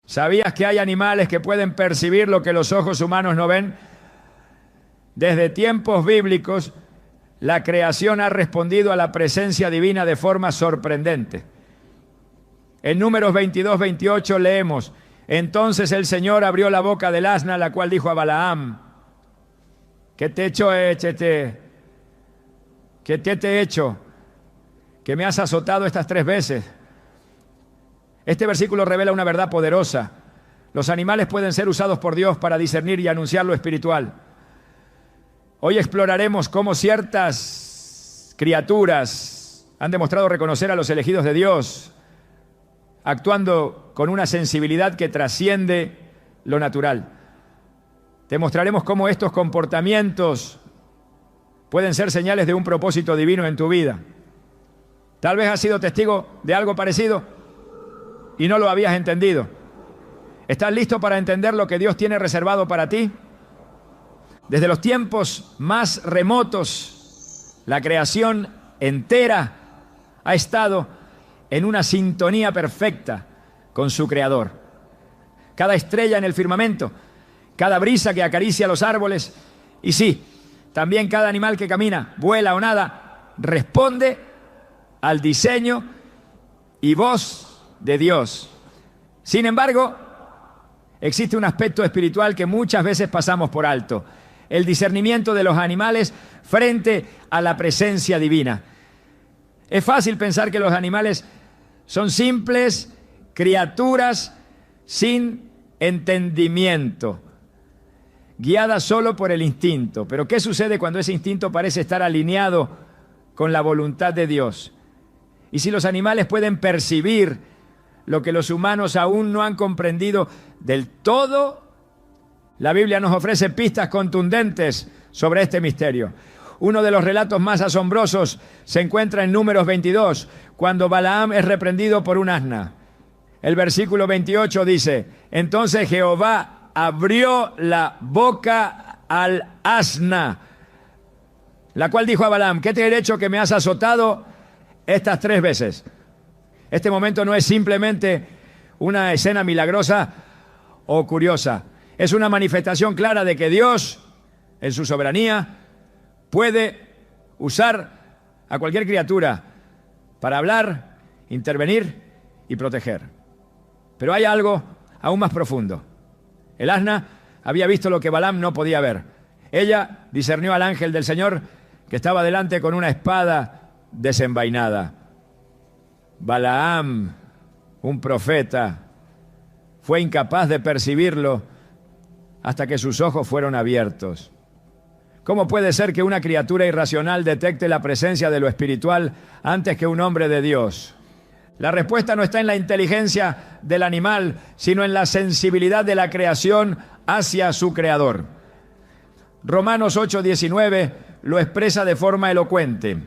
¿Sabías que hay animales que pueden percibir lo que los ojos humanos no ven? Desde tiempos bíblicos, la creación ha respondido a la presencia divina de forma sorprendente. En Números 22-28 leemos: entonces el Señor abrió la boca del asna, la cual dijo a Balaam: ¿qué te he hecho, ¿Qué te he hecho? Que me has azotado estas 3 veces. Este versículo revela una verdad poderosa. Los animales pueden ser usados por Dios para discernir y anunciar lo espiritual. Hoy exploraremos cómo ciertas criaturas han demostrado reconocer a los elegidos de Dios, actuando con una sensibilidad que trasciende lo natural. Te mostraremos cómo estos comportamientos pueden ser señales de un propósito divino en tu vida. Tal vez has sido testigo de algo parecido y no lo habías entendido. ¿Estás listo para entender lo que Dios tiene reservado para ti? Desde los tiempos más remotos, la creación entera ha estado en una sintonía perfecta con su Creador. Cada estrella en el firmamento, cada brisa que acaricia los árboles, y sí, también cada animal que camina, vuela o nada, responde al diseño y voz de Dios. Sin embargo, existe un aspecto espiritual que muchas veces pasamos por alto: el discernimiento de los animales frente a la presencia divina. Es fácil pensar que los animales son simples criaturas sin entendimiento, guiadas solo por el instinto. Pero ¿qué sucede cuando ese instinto parece estar alineado con la voluntad de Dios? Y si los animales pueden percibir lo que los humanos aún no han comprendido del todo, la Biblia nos ofrece pistas contundentes sobre este misterio. Uno de los relatos más asombrosos se encuentra en Números 22, cuando Balaam es reprendido por un asna. El versículo 28 dice: entonces Jehová abrió la boca al asna, la cual dijo a Balaam: ¿qué te he hecho que me has azotado estas 3 veces? Este momento no es simplemente una escena milagrosa o curiosa. Es una manifestación clara de que Dios, en su soberanía, puede usar a cualquier criatura para hablar, intervenir y proteger. Pero hay algo aún más profundo. El asna había visto lo que Balaam no podía ver. Ella discernió al ángel del Señor que estaba delante con una espada desenvainada. Balaam, un profeta, fue incapaz de percibirlo hasta que sus ojos fueron abiertos. ¿Cómo puede ser que una criatura irracional detecte la presencia de lo espiritual antes que un hombre de Dios? La respuesta no está en la inteligencia del animal, sino en la sensibilidad de la creación hacia su creador. Romanos 8:19 lo expresa de forma elocuente: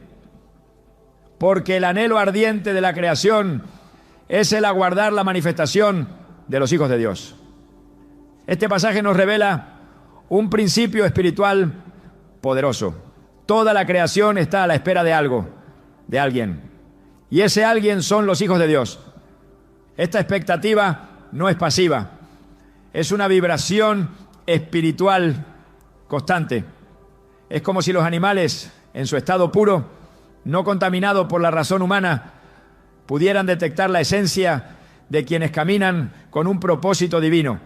porque el anhelo ardiente de la creación es el aguardar la manifestación de los hijos de Dios. Este pasaje nos revela un principio espiritual poderoso. Toda la creación está a la espera de algo, de alguien. Y ese alguien son los hijos de Dios. Esta expectativa no es pasiva, es una vibración espiritual constante. Es como si los animales, en su estado puro, no contaminado por la razón humana, pudieran detectar la esencia de quienes caminan con un propósito divino.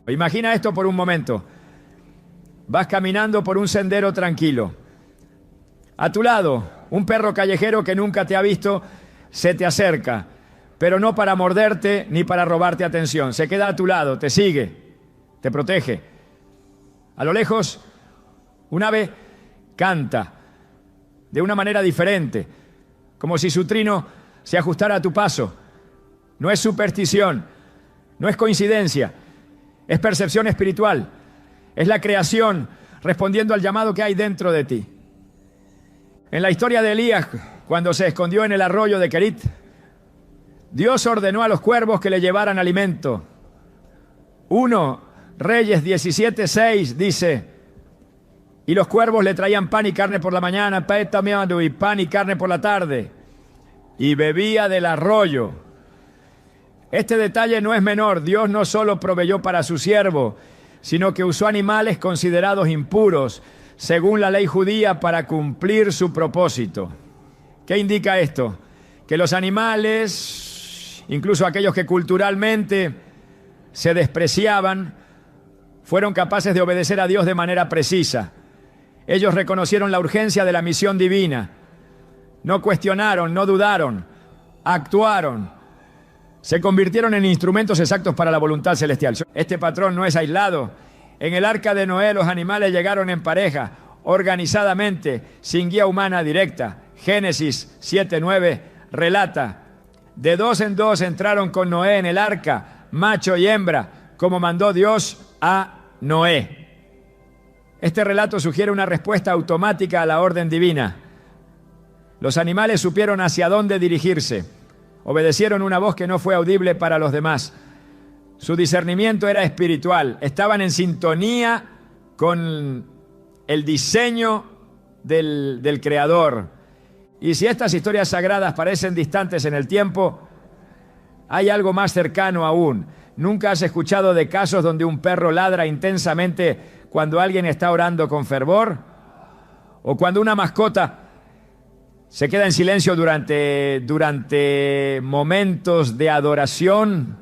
Imagina esto por un momento. Vas caminando por un sendero tranquilo. A tu lado, un perro callejero que nunca te ha visto se te acerca, pero no para morderte ni para robarte atención. Se queda a tu lado, te sigue, te protege. A lo lejos, un ave canta de una manera diferente, como si su trino se ajustara a tu paso. No es superstición, no es coincidencia, es percepción espiritual. Es la creación respondiendo al llamado que hay dentro de ti. En la historia de Elías, cuando se escondió en el arroyo de Querit, Dios ordenó a los cuervos que le llevaran alimento. 1 Reyes 17:6 dice: y los cuervos le traían pan y carne por la mañana, y pan y carne por la tarde, y bebía del arroyo. Este detalle no es menor. Dios no solo proveyó para su siervo, sino que usó animales considerados impuros, según la ley judía, para cumplir su propósito. ¿Qué indica esto? Que los animales, incluso aquellos que culturalmente se despreciaban, fueron capaces de obedecer a Dios de manera precisa. Ellos reconocieron la urgencia de la misión divina. No cuestionaron, no dudaron, actuaron. Se convirtieron en instrumentos exactos para la voluntad celestial. Este patrón no es aislado. En el arca de Noé los animales llegaron en pareja, organizadamente, sin guía humana directa. Génesis 7:9 relata: de dos en dos entraron con Noé en el arca, macho y hembra, como mandó Dios a Noé. Este relato sugiere una respuesta automática a la orden divina. Los animales supieron hacia dónde dirigirse. Obedecieron una voz que no fue audible para los demás. Su discernimiento era espiritual. Estaban en sintonía con el diseño del Creador. Y si estas historias sagradas parecen distantes en el tiempo, hay algo más cercano aún. ¿Nunca has escuchado de casos donde un perro ladra intensamente cuando alguien está orando con fervor? ¿O cuando una mascota se queda en silencio durante momentos de adoración?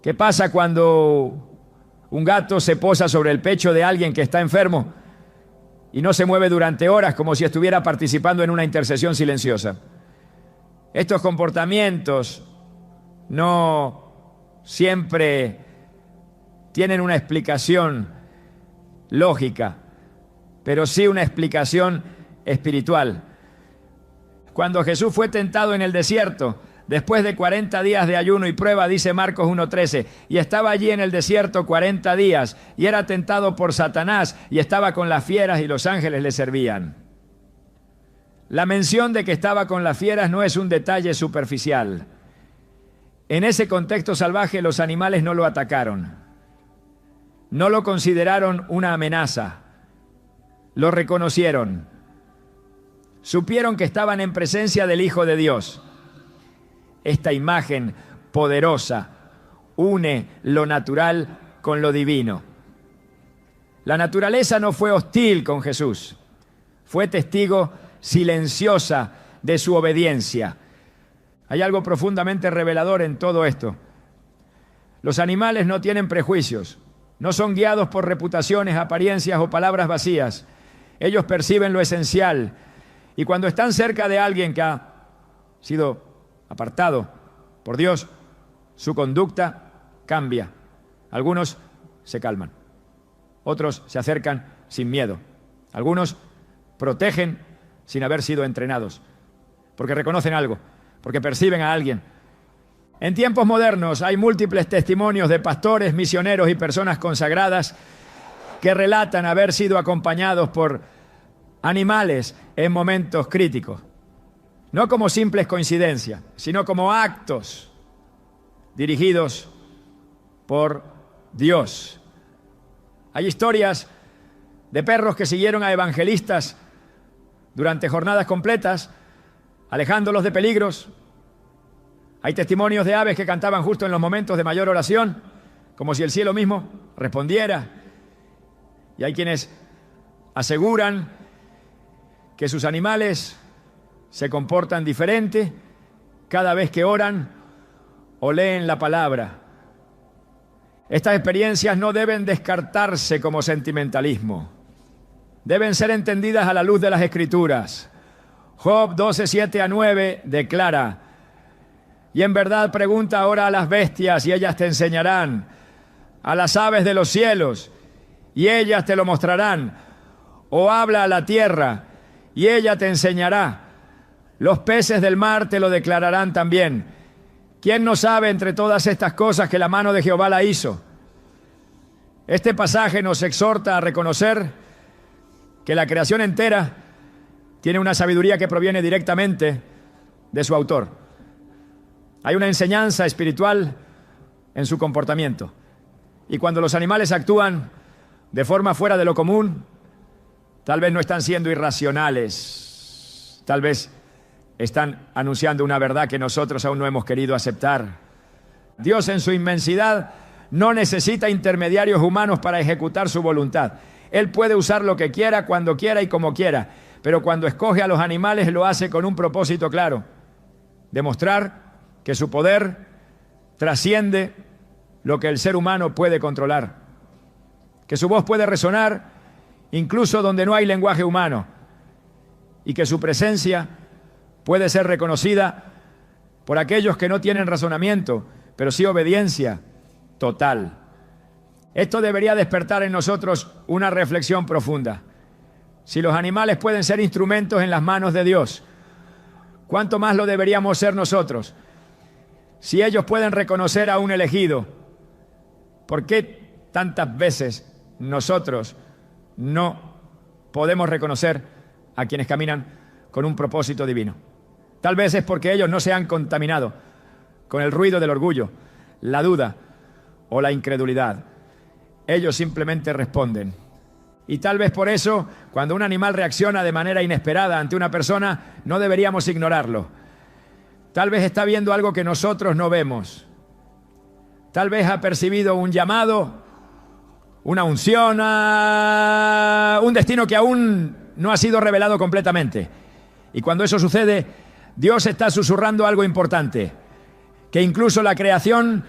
¿Qué pasa cuando un gato se posa sobre el pecho de alguien que está enfermo y no se mueve durante horas, como si estuviera participando en una intercesión silenciosa? Estos comportamientos no siempre tienen una explicación lógica, pero sí una explicación espiritual. Cuando Jesús fue tentado en el desierto, después de 40 días de ayuno y prueba, dice Marcos 1:13, y estaba allí en el desierto 40 días, y era tentado por Satanás, y estaba con las fieras, y los ángeles le servían. La mención de que estaba con las fieras no es un detalle superficial. En ese contexto salvaje, los animales no lo atacaron. No lo consideraron una amenaza. Lo reconocieron. Supieron que estaban en presencia del Hijo de Dios. Esta imagen poderosa une lo natural con lo divino. La naturaleza no fue hostil con Jesús. Fue testigo silenciosa de su obediencia. Hay algo profundamente revelador en todo esto. Los animales no tienen prejuicios. No son guiados por reputaciones, apariencias o palabras vacías. Ellos perciben lo esencial. Y cuando están cerca de alguien que ha sido apartado por Dios, su conducta cambia. Algunos se calman. Otros se acercan sin miedo. Algunos protegen sin haber sido entrenados, porque reconocen algo, porque perciben a alguien. En tiempos modernos hay múltiples testimonios de pastores, misioneros y personas consagradas que relatan haber sido acompañados por animales en momentos críticos. No como simples coincidencias, sino como actos dirigidos por Dios. Hay historias de perros que siguieron a evangelistas durante jornadas completas, alejándolos de peligros. Hay testimonios de aves que cantaban justo en los momentos de mayor oración, como si el cielo mismo respondiera. Y hay quienes aseguran que sus animales se comportan diferente cada vez que oran o leen la palabra. Estas experiencias no deben descartarse como sentimentalismo. Deben ser entendidas a la luz de las Escrituras. Job 12:7-9 declara: y en verdad pregunta ahora a las bestias y ellas te enseñarán, a las aves de los cielos y ellas te lo mostrarán, o habla a la tierra y ella te enseñará, los peces del mar te lo declararán también. ¿Quién no sabe entre todas estas cosas que la mano de Jehová la hizo? Este pasaje nos exhorta a reconocer que la creación entera tiene una sabiduría que proviene directamente de su autor. Hay una enseñanza espiritual en su comportamiento. Y cuando los animales actúan de forma fuera de lo común, tal vez no están siendo irracionales, tal vez están anunciando una verdad que nosotros aún no hemos querido aceptar. Dios en su inmensidad no necesita intermediarios humanos para ejecutar su voluntad. Él puede usar lo que quiera, cuando quiera y como quiera, pero cuando escoge a los animales lo hace con un propósito claro: demostrar que su poder trasciende lo que el ser humano puede controlar, que su voz puede resonar incluso donde no hay lenguaje humano, y que su presencia puede ser reconocida por aquellos que no tienen razonamiento, pero sí obediencia total. Esto debería despertar en nosotros una reflexión profunda. Si los animales pueden ser instrumentos en las manos de Dios, ¿cuánto más lo deberíamos ser nosotros? Si ellos pueden reconocer a un elegido, ¿por qué tantas veces nosotros no podemos reconocer a quienes caminan con un propósito divino? Tal vez es porque ellos no se han contaminado con el ruido del orgullo, la duda o la incredulidad. Ellos simplemente responden. Y tal vez por eso, cuando un animal reacciona de manera inesperada ante una persona, no deberíamos ignorarlo. Tal vez está viendo algo que nosotros no vemos. Tal vez ha percibido un llamado, una unción, un destino que aún no ha sido revelado completamente. Y cuando eso sucede, Dios está susurrando algo importante, que incluso la creación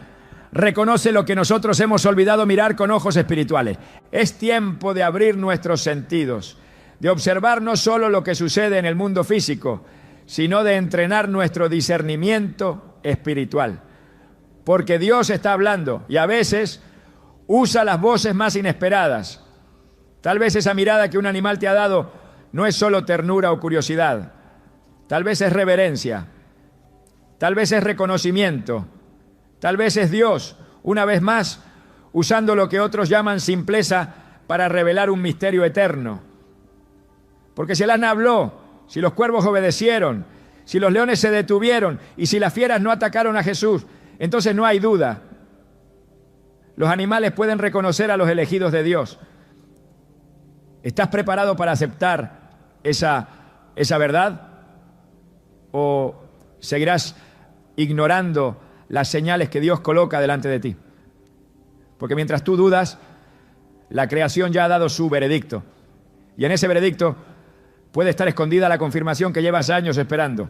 reconoce lo que nosotros hemos olvidado mirar con ojos espirituales. Es tiempo de abrir nuestros sentidos, de observar no solo lo que sucede en el mundo físico, sino de entrenar nuestro discernimiento espiritual. Porque Dios está hablando y a veces usa las voces más inesperadas. Tal vez esa mirada que un animal te ha dado no es solo ternura o curiosidad. Tal vez es reverencia. Tal vez es reconocimiento. Tal vez es Dios, una vez más, usando lo que otros llaman simpleza para revelar un misterio eterno. Porque si el asna habló, si los cuervos obedecieron, si los leones se detuvieron y si las fieras no atacaron a Jesús, entonces no hay duda. Los animales pueden reconocer a los elegidos de Dios. ¿Estás preparado para aceptar esa verdad? ¿O seguirás ignorando las señales que Dios coloca delante de ti? Porque mientras tú dudas, la creación ya ha dado su veredicto. Y en ese veredicto puede estar escondida la confirmación que llevas años esperando.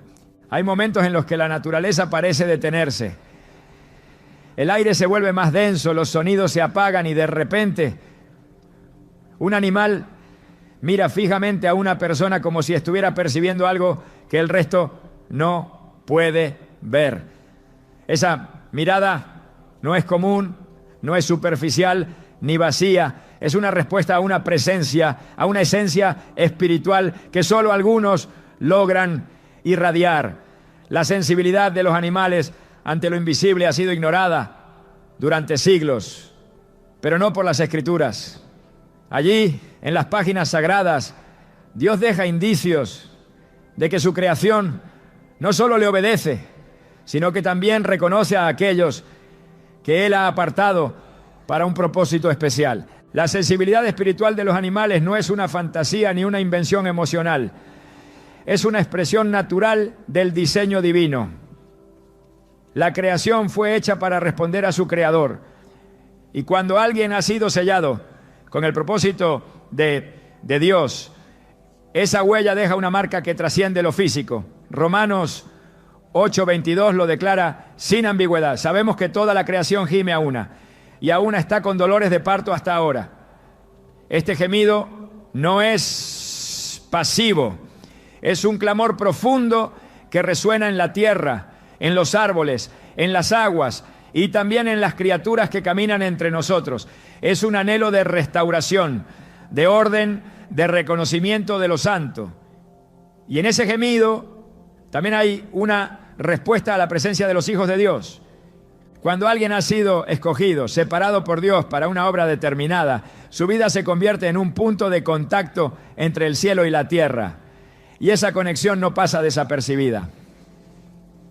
Hay momentos en los que la naturaleza parece detenerse. El aire se vuelve más denso, los sonidos se apagan y de repente un animal mira fijamente a una persona como si estuviera percibiendo algo que el resto no puede ver. Esa mirada no es común, no es superficial ni vacía. Es una respuesta a una presencia, a una esencia espiritual que solo algunos logran irradiar. La sensibilidad de los animales ante lo invisible ha sido ignorada durante siglos, pero no por las Escrituras. Allí, en las páginas sagradas, Dios deja indicios de que su creación no solo le obedece, sino que también reconoce a aquellos que Él ha apartado para un propósito especial. La sensibilidad espiritual de los animales no es una fantasía ni una invención emocional. Es una expresión natural del diseño divino. La creación fue hecha para responder a su Creador. Y cuando alguien ha sido sellado con el propósito de Dios, esa huella deja una marca que trasciende lo físico. Romanos 8:22 lo declara sin ambigüedad. Sabemos que toda la creación gime a una, y a una está con dolores de parto hasta ahora. Este gemido no es pasivo, es un clamor profundo que resuena en la tierra, en los árboles, en las aguas y también en las criaturas que caminan entre nosotros. Es un anhelo de restauración, de orden, de reconocimiento de lo santo. Y en ese gemido también hay una respuesta a la presencia de los hijos de Dios. Cuando alguien ha sido escogido, separado por Dios para una obra determinada, su vida se convierte en un punto de contacto entre el cielo y la tierra. Y esa conexión no pasa desapercibida.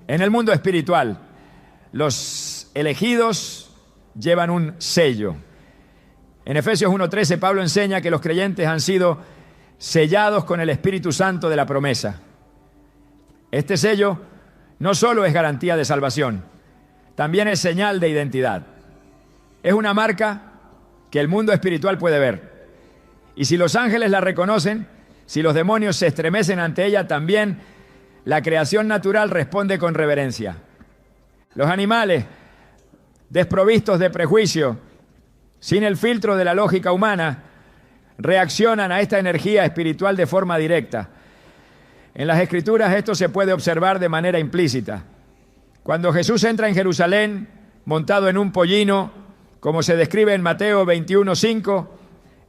En el mundo espiritual, los elegidos llevan un sello. En Efesios 1:13, Pablo enseña que los creyentes han sido sellados con el Espíritu Santo de la promesa. Este sello no solo es garantía de salvación, también es señal de identidad. Es una marca que el mundo espiritual puede ver. Y si los ángeles la reconocen, si los demonios se estremecen ante ella, también la creación natural responde con reverencia. Los animales, desprovistos de prejuicio, sin el filtro de la lógica humana, reaccionan a esta energía espiritual de forma directa. En las Escrituras esto se puede observar de manera implícita. Cuando Jesús entra en Jerusalén, montado en un pollino, como se describe en Mateo 21:5,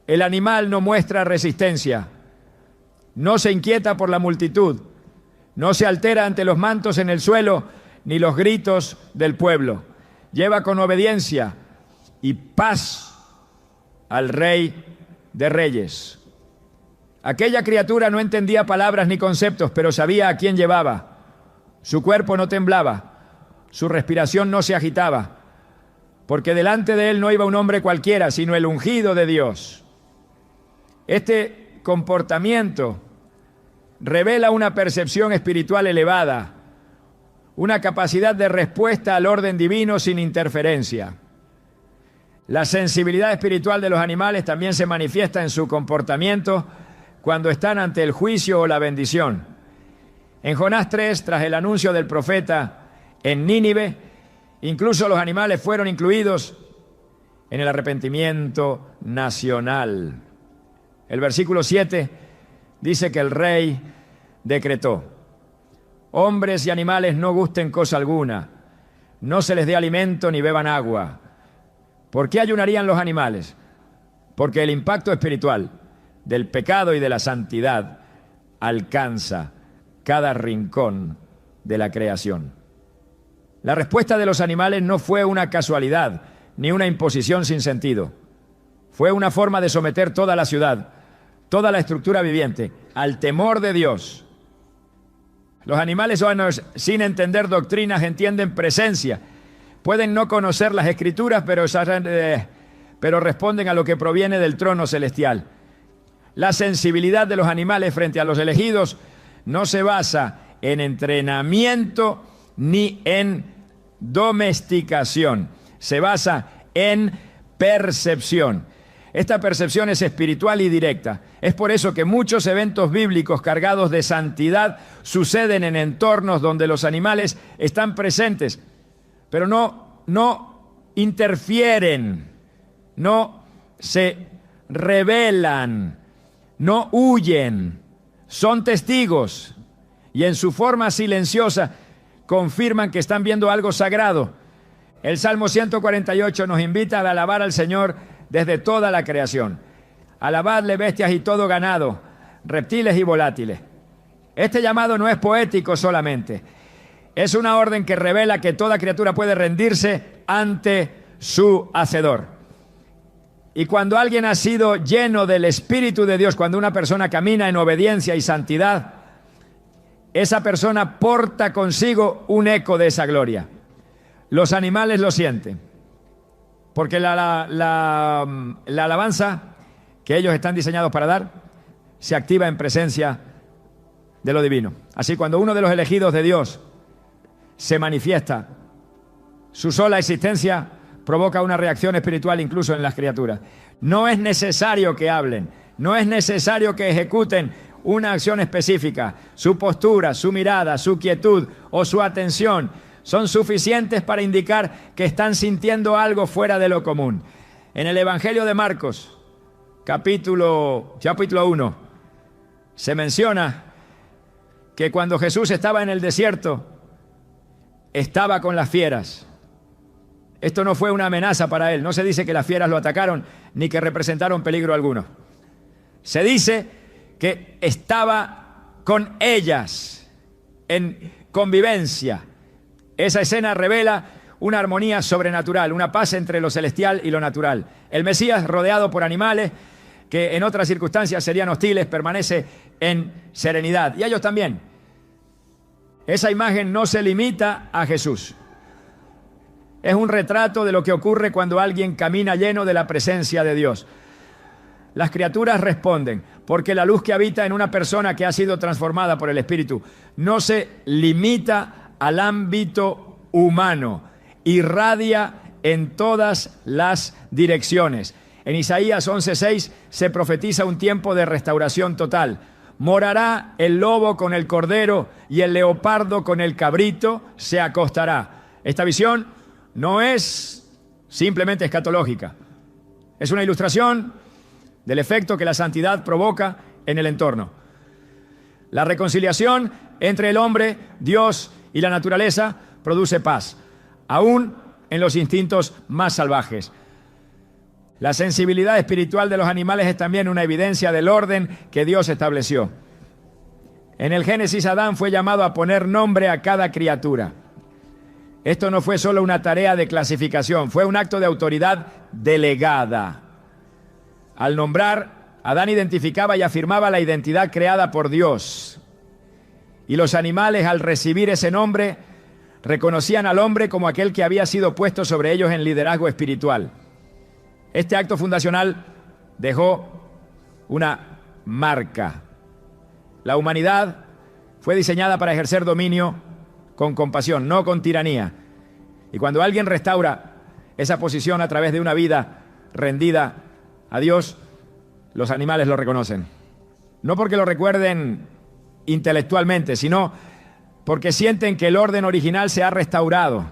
el animal no muestra resistencia, no se inquieta por la multitud, no se altera ante los mantos en el suelo ni los gritos del pueblo. Lleva con obediencia y paz al Rey de Reyes. Aquella criatura no entendía palabras ni conceptos, pero sabía a quién llevaba. Su cuerpo no temblaba, su respiración no se agitaba, porque delante de él no iba un hombre cualquiera, sino el ungido de Dios. Este comportamiento revela una percepción espiritual elevada, una capacidad de respuesta al orden divino sin interferencia. La sensibilidad espiritual de los animales también se manifiesta en su comportamiento cuando están ante el juicio o la bendición. En Jonás 3, tras el anuncio del profeta en Nínive, incluso los animales fueron incluidos en el arrepentimiento nacional. El versículo 7 dice que el rey decretó: hombres y animales no gusten cosa alguna, no se les dé alimento ni beban agua. ¿Por qué ayunarían los animales? Porque el impacto espiritual del pecado y de la santidad alcanza cada rincón de la creación. La respuesta de los animales no fue una casualidad ni una imposición sin sentido. Fue una forma de someter toda la ciudad, toda la estructura viviente, al temor de Dios. Los animales humanos, sin entender doctrinas, entienden presencia. Pueden no conocer las Escrituras, pero responden a lo que proviene del trono celestial. La sensibilidad de los animales frente a los elegidos no se basa en entrenamiento ni en domesticación. Se basa en percepción. Esta percepción es espiritual y directa. Es por eso que muchos eventos bíblicos cargados de santidad suceden en entornos donde los animales están presentes, pero no interfieren, no se rebelan, no huyen, son testigos y en su forma silenciosa confirman que están viendo algo sagrado. El Salmo 148 nos invita a alabar al Señor desde toda la creación. Alabadle bestias y todo ganado, reptiles y volátiles. Este llamado no es poético solamente, es una orden que revela que toda criatura puede rendirse ante su Hacedor. Y cuando alguien ha sido lleno del Espíritu de Dios, cuando una persona camina en obediencia y santidad, esa persona porta consigo un eco de esa gloria. Los animales lo sienten, porque la alabanza que ellos están diseñados para dar se activa en presencia de lo divino. Así, cuando uno de los elegidos de Dios se manifiesta, su sola existencia provoca una reacción espiritual incluso en las criaturas. No es necesario que hablen, no es necesario que ejecuten una acción específica. Su postura, su mirada, su quietud o su atención son suficientes para indicar que están sintiendo algo fuera de lo común. En el Evangelio de Marcos, capítulo 1, se menciona que cuando Jesús estaba en el desierto, estaba con las fieras. Esto no fue una amenaza para él. No se dice que las fieras lo atacaron ni que representaron peligro alguno. Se dice que estaba con ellas en convivencia. Esa escena revela una armonía sobrenatural, una paz entre lo celestial y lo natural. El Mesías, rodeado por animales que en otras circunstancias serían hostiles, permanece en serenidad. Y ellos también. Esa imagen no se limita a Jesús. Es un retrato de lo que ocurre cuando alguien camina lleno de la presencia de Dios. Las criaturas responden, porque la luz que habita en una persona que ha sido transformada por el Espíritu no se limita al ámbito humano. irradia en todas las direcciones. En Isaías 11:6 se profetiza un tiempo de restauración total. Morará el lobo con el cordero y el leopardo con el cabrito se acostará. Esta visión no es simplemente escatológica. Es una ilustración del efecto que la santidad provoca en el entorno. La reconciliación entre el hombre, Dios y la naturaleza produce paz, aún en los instintos más salvajes. La sensibilidad espiritual de los animales es también una evidencia del orden que Dios estableció. En el Génesis, Adán fue llamado a poner nombre a cada criatura. Esto no fue solo una tarea de clasificación, fue un acto de autoridad delegada. Al nombrar, Adán identificaba y afirmaba la identidad creada por Dios. Y los animales, al recibir ese nombre, reconocían al hombre como aquel que había sido puesto sobre ellos en liderazgo espiritual. Este acto fundacional dejó una marca. La humanidad fue diseñada para ejercer dominio con compasión, no con tiranía. Y cuando alguien restaura esa posición a través de una vida rendida a Dios, los animales lo reconocen. No porque lo recuerden intelectualmente, sino porque sienten que el orden original se ha restaurado.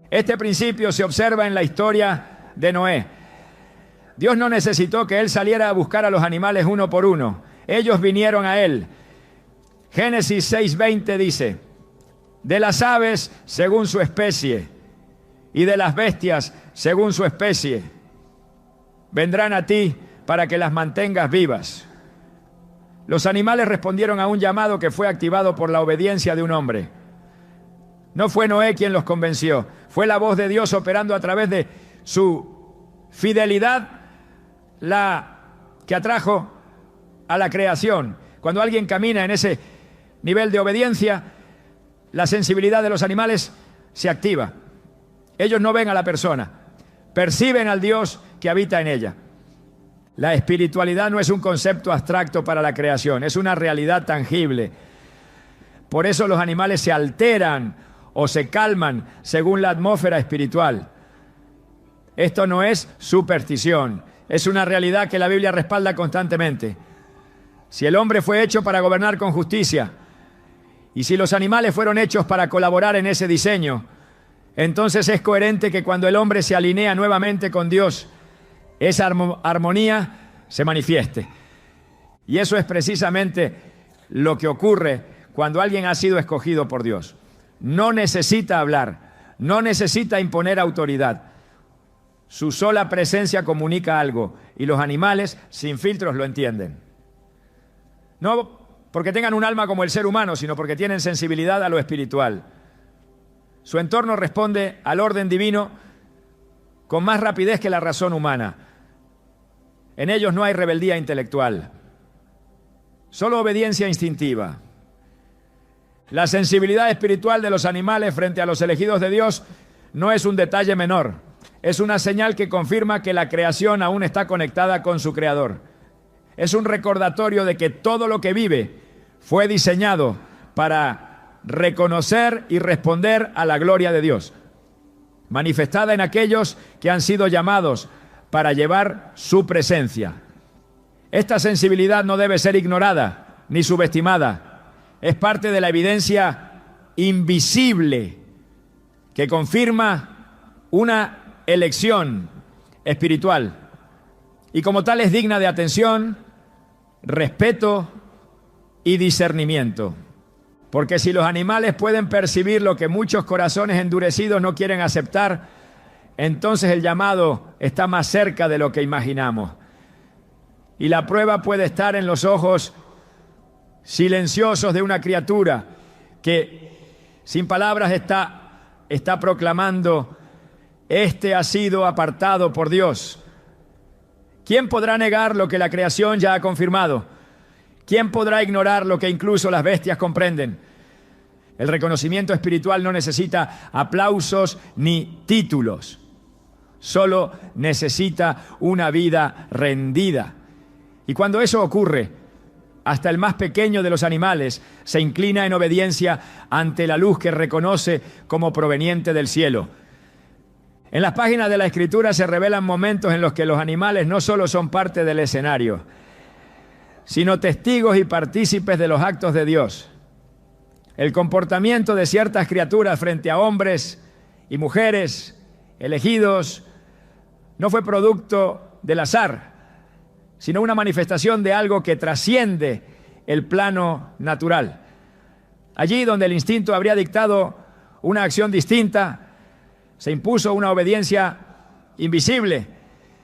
Este principio se observa en la historia de Noé. Dios no necesitó que él saliera a buscar a los animales uno por uno. Ellos vinieron a él. Génesis 6:20 dice: de las aves según su especie y de las bestias según su especie vendrán a ti para que las mantengas vivas. Los animales respondieron a un llamado que fue activado por la obediencia de un hombre. No fue Noé quien los convenció, fue la voz de Dios operando a través de su fidelidad la que atrajo a la creación. Cuando alguien camina en ese nivel de obediencia, la sensibilidad de los animales se activa. Ellos no ven a la persona, perciben al Dios que habita en ella. La espiritualidad no es un concepto abstracto para la creación, es una realidad tangible. Por eso los animales se alteran o se calman según la atmósfera espiritual. Esto no es superstición, es una realidad que la Biblia respalda constantemente. Si el hombre fue hecho para gobernar con justicia, y si los animales fueron hechos para colaborar en ese diseño, entonces es coherente que cuando el hombre se alinea nuevamente con Dios, esa armonía se manifieste. Y eso es precisamente lo que ocurre cuando alguien ha sido escogido por Dios. No necesita hablar, no necesita imponer autoridad. Su sola presencia comunica algo y los animales sin filtros lo entienden. No porque tengan un alma como el ser humano, sino porque tienen sensibilidad a lo espiritual. Su entorno responde al orden divino con más rapidez que la razón humana. En ellos no hay rebeldía intelectual, solo obediencia instintiva. La sensibilidad espiritual de los animales frente a los elegidos de Dios no es un detalle menor. Es una señal que confirma que la creación aún está conectada con su Creador. Es un recordatorio de que todo lo que vive fue diseñado para reconocer y responder a la gloria de Dios, manifestada en aquellos que han sido llamados para llevar su presencia. Esta sensibilidad no debe ser ignorada ni subestimada. Es parte de la evidencia invisible que confirma una elección espiritual y como tal es digna de atención, respeto y discernimiento. Porque si los animales pueden percibir lo que muchos corazones endurecidos no quieren aceptar, entonces el llamado está más cerca de lo que imaginamos. Y la prueba puede estar en los ojos silenciosos de una criatura que sin palabras está proclamando: este ha sido apartado por Dios. ¿Quién podrá negar lo que la creación ya ha confirmado? ¿Quién podrá ignorar lo que incluso las bestias comprenden? El reconocimiento espiritual no necesita aplausos ni títulos. Solo necesita una vida rendida. Y cuando eso ocurre, hasta el más pequeño de los animales se inclina en obediencia ante la luz que reconoce como proveniente del cielo. En las páginas de la Escritura se revelan momentos en los que los animales no solo son parte del escenario, sino testigos y partícipes de los actos de Dios. El comportamiento de ciertas criaturas frente a hombres y mujeres elegidos no fue producto del azar, sino una manifestación de algo que trasciende el plano natural. Allí donde el instinto habría dictado una acción distinta, se impuso una obediencia invisible,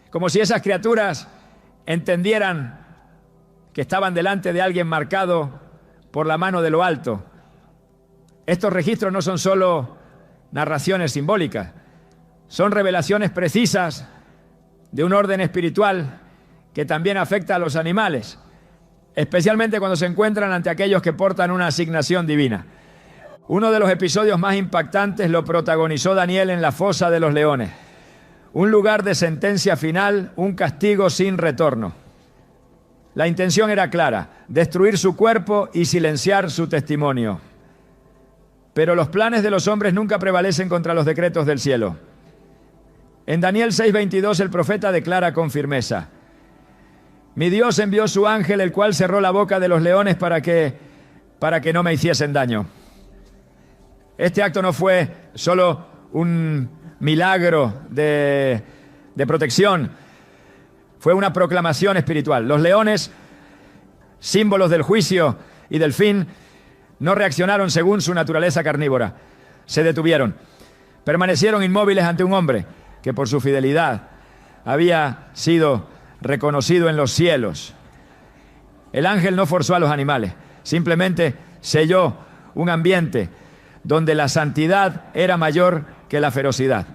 como si esas criaturas entendieran que estaban delante de alguien marcado por la mano de lo alto. Estos registros no son solo narraciones simbólicas, son revelaciones precisas de un orden espiritual que también afecta a los animales, especialmente cuando se encuentran ante aquellos que portan una asignación divina. Uno de los episodios más impactantes lo protagonizó Daniel en la fosa de los leones, un lugar de sentencia final, un castigo sin retorno. La intención era clara: destruir su cuerpo y silenciar su testimonio. Pero los planes de los hombres nunca prevalecen contra los decretos del cielo. En Daniel 6:22 el profeta declara con firmeza: mi Dios envió su ángel, el cual cerró la boca de los leones para que no me hiciesen daño. Este acto no fue solo un milagro de protección, fue una proclamación espiritual. Los leones, símbolos del juicio y del fin, no reaccionaron según su naturaleza carnívora. Se detuvieron, permanecieron inmóviles ante un hombre que por su fidelidad había sido reconocido en los cielos. El ángel no forzó a los animales, simplemente selló un ambiente donde la santidad era mayor que la ferocidad.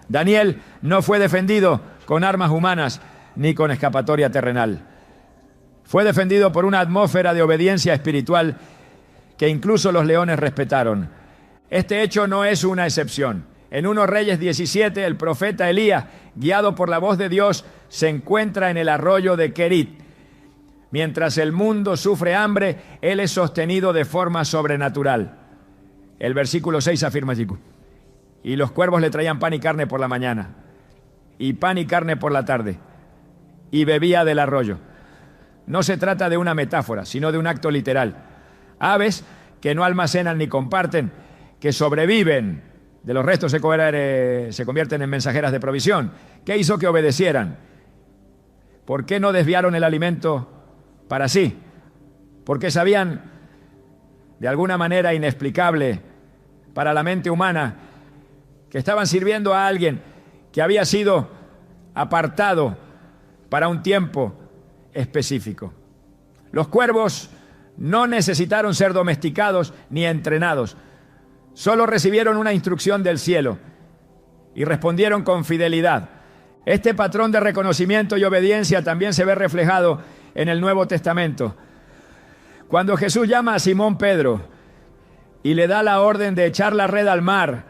Daniel no fue defendido con armas humanas ni con escapatoria terrenal. Fue defendido por una atmósfera de obediencia espiritual que incluso los leones respetaron. Este hecho no es una excepción. En 1 Reyes 17, el profeta Elías, guiado por la voz de Dios, se encuentra en el arroyo de Querit. Mientras el mundo sufre hambre, él es sostenido de forma sobrenatural. El versículo 6 afirma allí: y los cuervos le traían pan y carne por la mañana, y pan y carne por la tarde, y bebía del arroyo. No se trata de una metáfora, sino de un acto literal. Aves que no almacenan ni comparten, que sobreviven de los restos, se convierten en mensajeras de provisión. ¿Qué hizo que obedecieran? ¿Por qué no desviaron el alimento para sí? Porque sabían, de alguna manera inexplicable para la mente humana, que estaban sirviendo a alguien que había sido apartado para un tiempo específico. Los cuervos no necesitaron ser domesticados ni entrenados. Solo recibieron una instrucción del cielo y respondieron con fidelidad. Este patrón de reconocimiento y obediencia también se ve reflejado en el Nuevo Testamento. Cuando Jesús llama a Simón Pedro y le da la orden de echar la red al mar,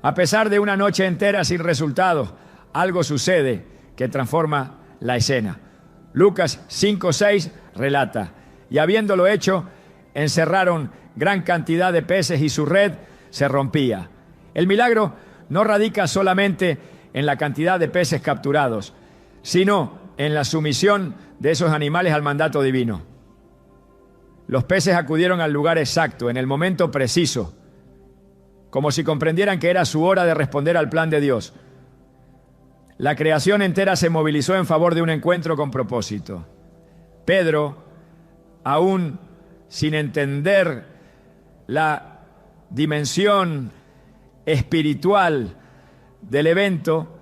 a pesar de una noche entera sin resultado, algo sucede que transforma la escena. Lucas 5:6 relata: y habiéndolo hecho, encerraron gran cantidad de peces y su red se rompía. El milagro no radica solamente en la cantidad de peces capturados, sino en la sumisión de esos animales al mandato divino. Los peces acudieron al lugar exacto, en el momento preciso, como si comprendieran que era su hora de responder al plan de Dios. La creación entera se movilizó en favor de un encuentro con propósito. Pedro, aún sin entender la dimensión espiritual del evento,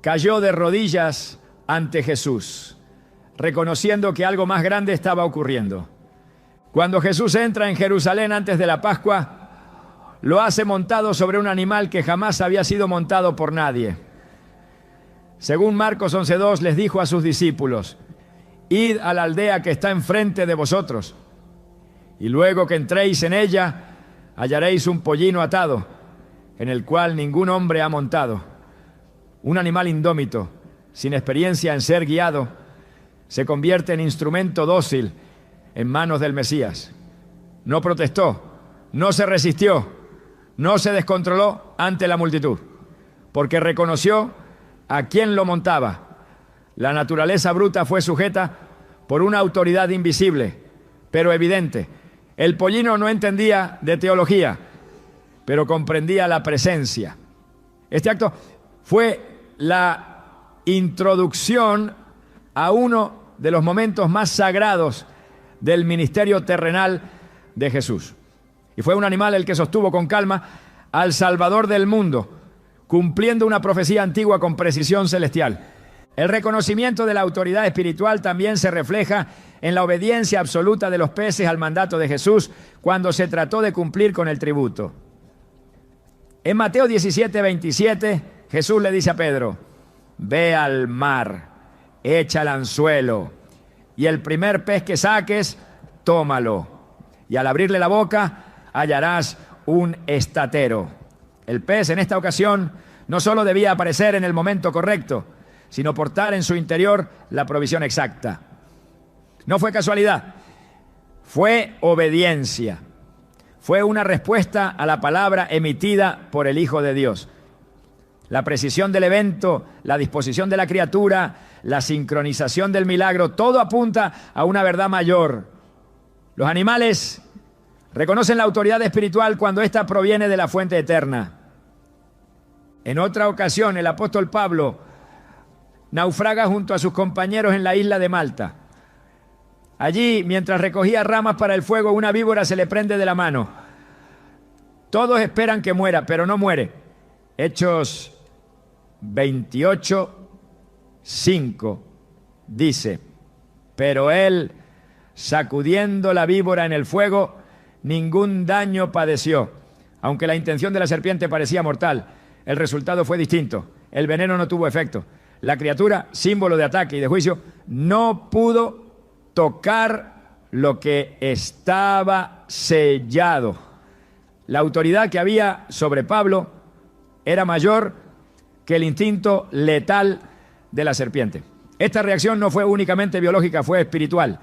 cayó de rodillas ante Jesús, reconociendo que algo más grande estaba ocurriendo. Cuando Jesús entra en Jerusalén antes de la Pascua, lo hace montado sobre un animal que jamás había sido montado por nadie. Según Marcos 11:2, les dijo a sus discípulos: id a la aldea que está enfrente de vosotros, y luego que entréis en ella, hallaréis un pollino atado, en el cual ningún hombre ha montado. Un animal indómito, sin experiencia en ser guiado, se convierte en instrumento dócil en manos del Mesías. No protestó, no se resistió, no se descontroló ante la multitud. porque reconoció a quien lo montaba. La naturaleza bruta fue sujeta por una autoridad invisible, pero evidente. El pollino no entendía de teología, pero comprendía la presencia. Este acto fue la introducción a uno de los momentos más sagrados del ministerio terrenal de Jesús. Y fue un animal el que sostuvo con calma al Salvador del mundo, cumpliendo una profecía antigua con precisión celestial. El reconocimiento de la autoridad espiritual también se refleja en la obediencia absoluta de los peces al mandato de Jesús cuando se trató de cumplir con el tributo. En Mateo 17:27, Jesús le dice a Pedro: ve al mar, echa el anzuelo, y el primer pez que saques, tómalo, y al abrirle la boca hallarás un estatero. El pez en esta ocasión no solo debía aparecer en el momento correcto, sino portar en su interior la provisión exacta. No fue casualidad, fue obediencia. Fue una respuesta a la palabra emitida por el Hijo de Dios. La precisión del evento, la disposición de la criatura, la sincronización del milagro, todo apunta a una verdad mayor. Los animales reconocen la autoridad espiritual cuando ésta proviene de la fuente eterna. En otra ocasión, el apóstol Pablo naufraga junto a sus compañeros en la isla de Malta. Allí, mientras recogía ramas para el fuego, una víbora se le prende de la mano. Todos esperan que muera, pero no muere. Hechos 28:5 dice: pero él, sacudiendo la víbora en el fuego, ningún daño padeció. Aunque la intención de la serpiente parecía mortal, el resultado fue distinto. El veneno no tuvo efecto. La criatura, símbolo de ataque y de juicio, no pudo tocar lo que estaba sellado. La autoridad que había sobre Pablo era mayor que el instinto letal de la serpiente. Esta reacción no fue únicamente biológica, fue espiritual.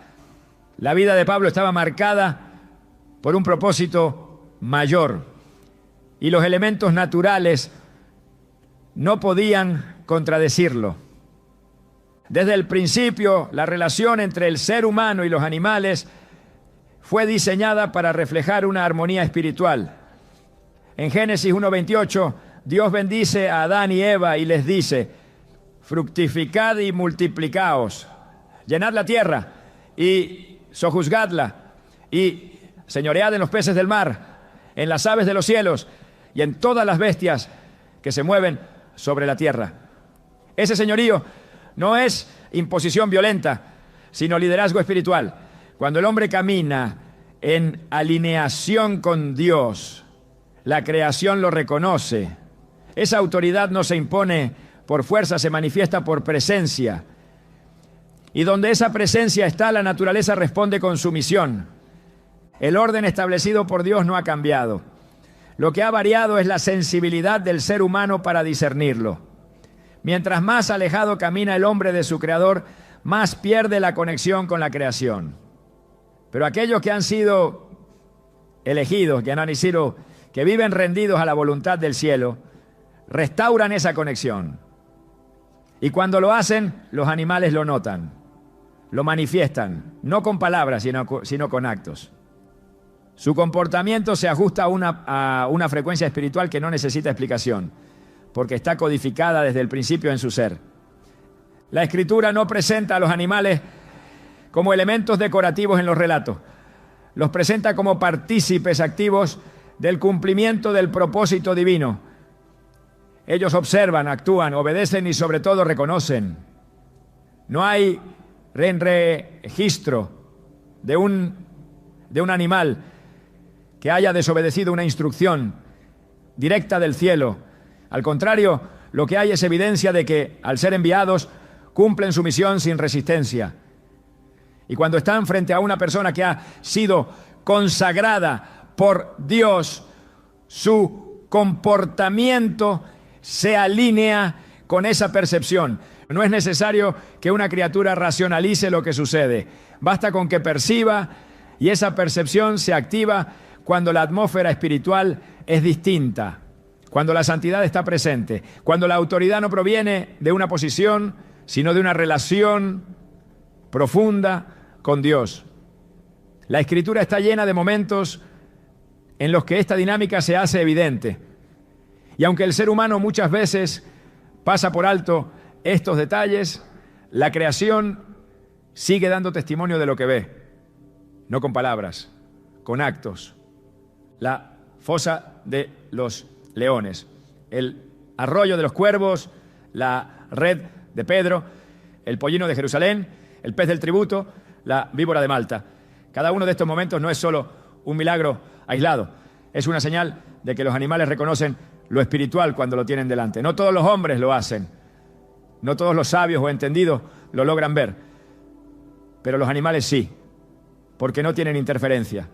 La vida de Pablo estaba marcada por un propósito mayor, y los elementos naturales no podían contradecirlo. Desde el principio, la relación entre el ser humano y los animales fue diseñada para reflejar una armonía espiritual. En Génesis 1:28, Dios bendice a Adán y Eva y les dice: fructificad y multiplicaos, llenad la tierra y sojuzgadla, y señoread en los peces del mar, en las aves de los cielos y en todas las bestias que se mueven sobre la tierra. Ese señorío no es imposición violenta, sino liderazgo espiritual. Cuando el hombre camina en alineación con Dios, la creación lo reconoce. Esa autoridad no se impone por fuerza, se manifiesta por presencia. Y donde esa presencia está, la naturaleza responde con sumisión. El orden establecido por Dios no ha cambiado. Lo que ha variado es la sensibilidad del ser humano para discernirlo. Mientras más alejado camina el hombre de su creador, más pierde la conexión con la creación. Pero aquellos que han sido elegidos, que viven rendidos a la voluntad del cielo, restauran esa conexión. Y cuando lo hacen, los animales lo notan, lo manifiestan, no con palabras, sino con actos. Su comportamiento se ajusta a una frecuencia espiritual que no necesita explicación, porque está codificada desde el principio en su ser. La Escritura no presenta a los animales como elementos decorativos en los relatos. Los presenta como partícipes activos del cumplimiento del propósito divino. Ellos observan, actúan, obedecen y sobre todo reconocen. No hay registro de un animal que haya desobedecido una instrucción directa del cielo. Al contrario, lo que hay es evidencia de que, al ser enviados, cumplen su misión sin resistencia. Y cuando están frente a una persona que ha sido consagrada por Dios, su comportamiento se alinea con esa percepción. No es necesario que una criatura racionalice lo que sucede. Basta con que perciba, y esa percepción se activa cuando la atmósfera espiritual es distinta. cuando la santidad está presente, cuando la autoridad no proviene de una posición, sino de una relación profunda con Dios. La Escritura está llena de momentos en los que esta dinámica se hace evidente. Y aunque el ser humano muchas veces pasa por alto estos detalles, la creación sigue dando testimonio de lo que ve, no con palabras, con actos. La fosa de los leones, el arroyo de los cuervos, la red de Pedro, el pollino de Jerusalén, el pez del tributo, la víbora de Malta. Cada uno de estos momentos no es solo un milagro aislado, es una señal de que los animales reconocen lo espiritual cuando lo tienen delante. No todos los hombres lo hacen, no todos los sabios o entendidos lo logran ver, pero los animales sí, porque no tienen interferencia.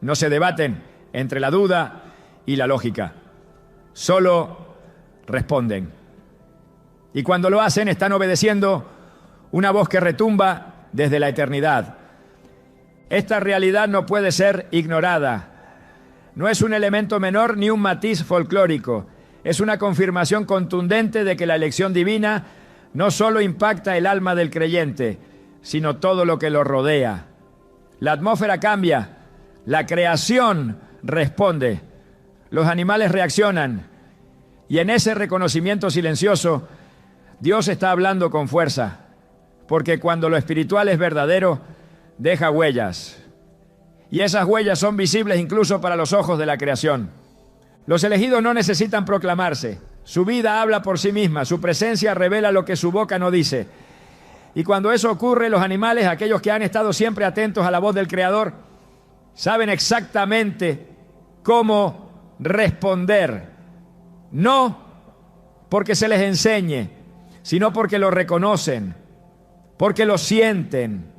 No se debaten entre la duda y la lógica, solo responden. Y cuando lo hacen están obedeciendo una voz que retumba desde la eternidad. Esta realidad no puede ser ignorada. No es un elemento menor ni un matiz folclórico. Es una confirmación contundente de que la elección divina no solo impacta el alma del creyente, sino todo lo que lo rodea. La atmósfera cambia, la creación responde, los animales reaccionan, y en ese reconocimiento silencioso, Dios está hablando con fuerza, porque cuando lo espiritual es verdadero, deja huellas. Y esas huellas son visibles incluso para los ojos de la creación. Los elegidos no necesitan proclamarse. Su vida habla por sí misma, su presencia revela lo que su boca no dice. Y cuando eso ocurre, los animales, aquellos que han estado siempre atentos a la voz del Creador, saben exactamente cómo responder. No porque se les enseñe, sino porque lo reconocen, porque lo sienten,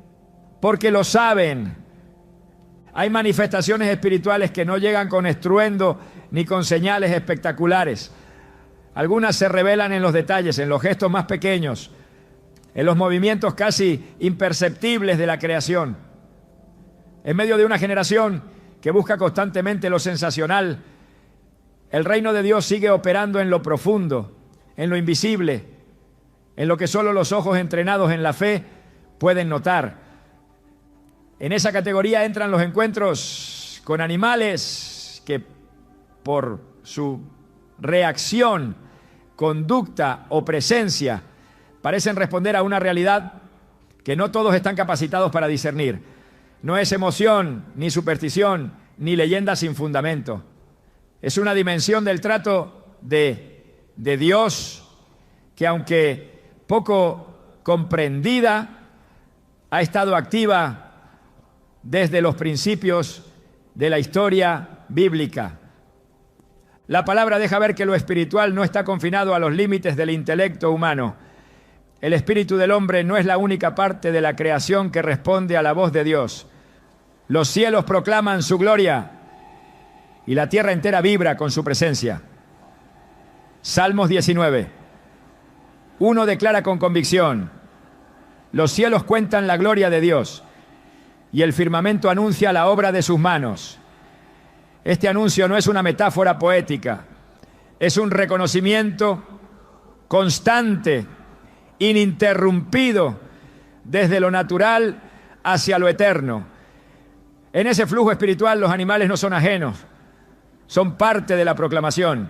porque lo saben. Hay manifestaciones espirituales que no llegan con estruendo ni con señales espectaculares. Algunas se revelan en los detalles, en los gestos más pequeños, en los movimientos casi imperceptibles de la creación. En medio de una generación que busca constantemente lo sensacional, el reino de Dios sigue operando en lo profundo, en lo invisible, en lo que solo los ojos entrenados en la fe pueden notar. En esa categoría entran los encuentros con animales que por su reacción, conducta o presencia parecen responder a una realidad que no todos están capacitados para discernir. No es emoción, ni superstición, ni leyenda sin fundamento. Es una dimensión del trato de Dios que, aunque poco comprendida, ha estado activa desde los principios de la historia bíblica. La palabra deja ver que lo espiritual no está confinado a los límites del intelecto humano. El espíritu del hombre no es la única parte de la creación que responde a la voz de Dios. Los cielos proclaman su gloria y la tierra entera vibra con su presencia. Salmos 19. Uno declara con convicción: los cielos cuentan la gloria de Dios y el firmamento anuncia la obra de sus manos. Este anuncio no es una metáfora poética, es un reconocimiento constante, ininterrumpido, desde lo natural hacia lo eterno. En ese flujo espiritual los animales no son ajenos, son parte de la proclamación.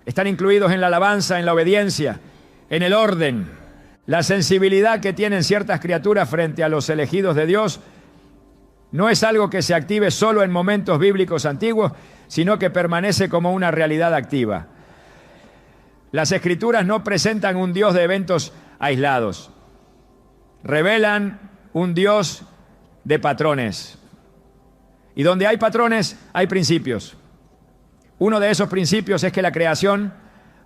Están incluidos en la alabanza, en la obediencia, en el orden. La sensibilidad que tienen ciertas criaturas frente a los elegidos de Dios no es algo que se active solo en momentos bíblicos antiguos, sino que permanece como una realidad activa. Las Escrituras no presentan un Dios de eventos aislados. Revelan un Dios de patrones. Y donde hay patrones, hay principios. Uno de esos principios es que la creación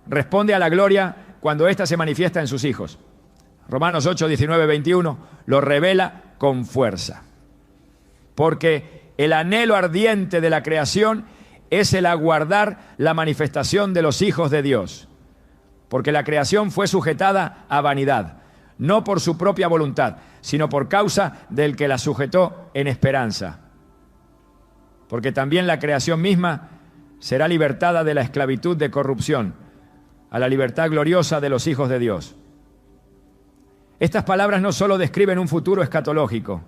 responde a la gloria cuando ésta se manifiesta en sus hijos. Romanos 8, 19, 21 lo revela con fuerza. Porque el anhelo ardiente de la creación es el aguardar la manifestación de los hijos de Dios. Porque la creación fue sujetada a vanidad, no por su propia voluntad, sino por causa del que la sujetó en esperanza. Porque también la creación misma será libertada de la esclavitud de corrupción a la libertad gloriosa de los hijos de Dios. Estas palabras no solo describen un futuro escatológico,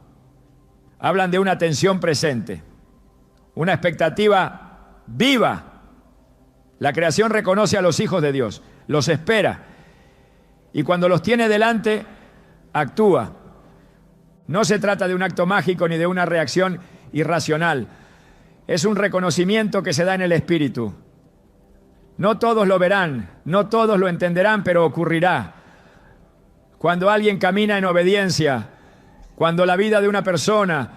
hablan de una tensión presente, una expectativa viva. La creación reconoce a los hijos de Dios, los espera, y cuando los tiene delante, actúa. No se trata de un acto mágico ni de una reacción irracional. Es un reconocimiento que se da en el Espíritu. No todos lo verán, no todos lo entenderán, pero ocurrirá. Cuando alguien camina en obediencia, cuando la vida de una persona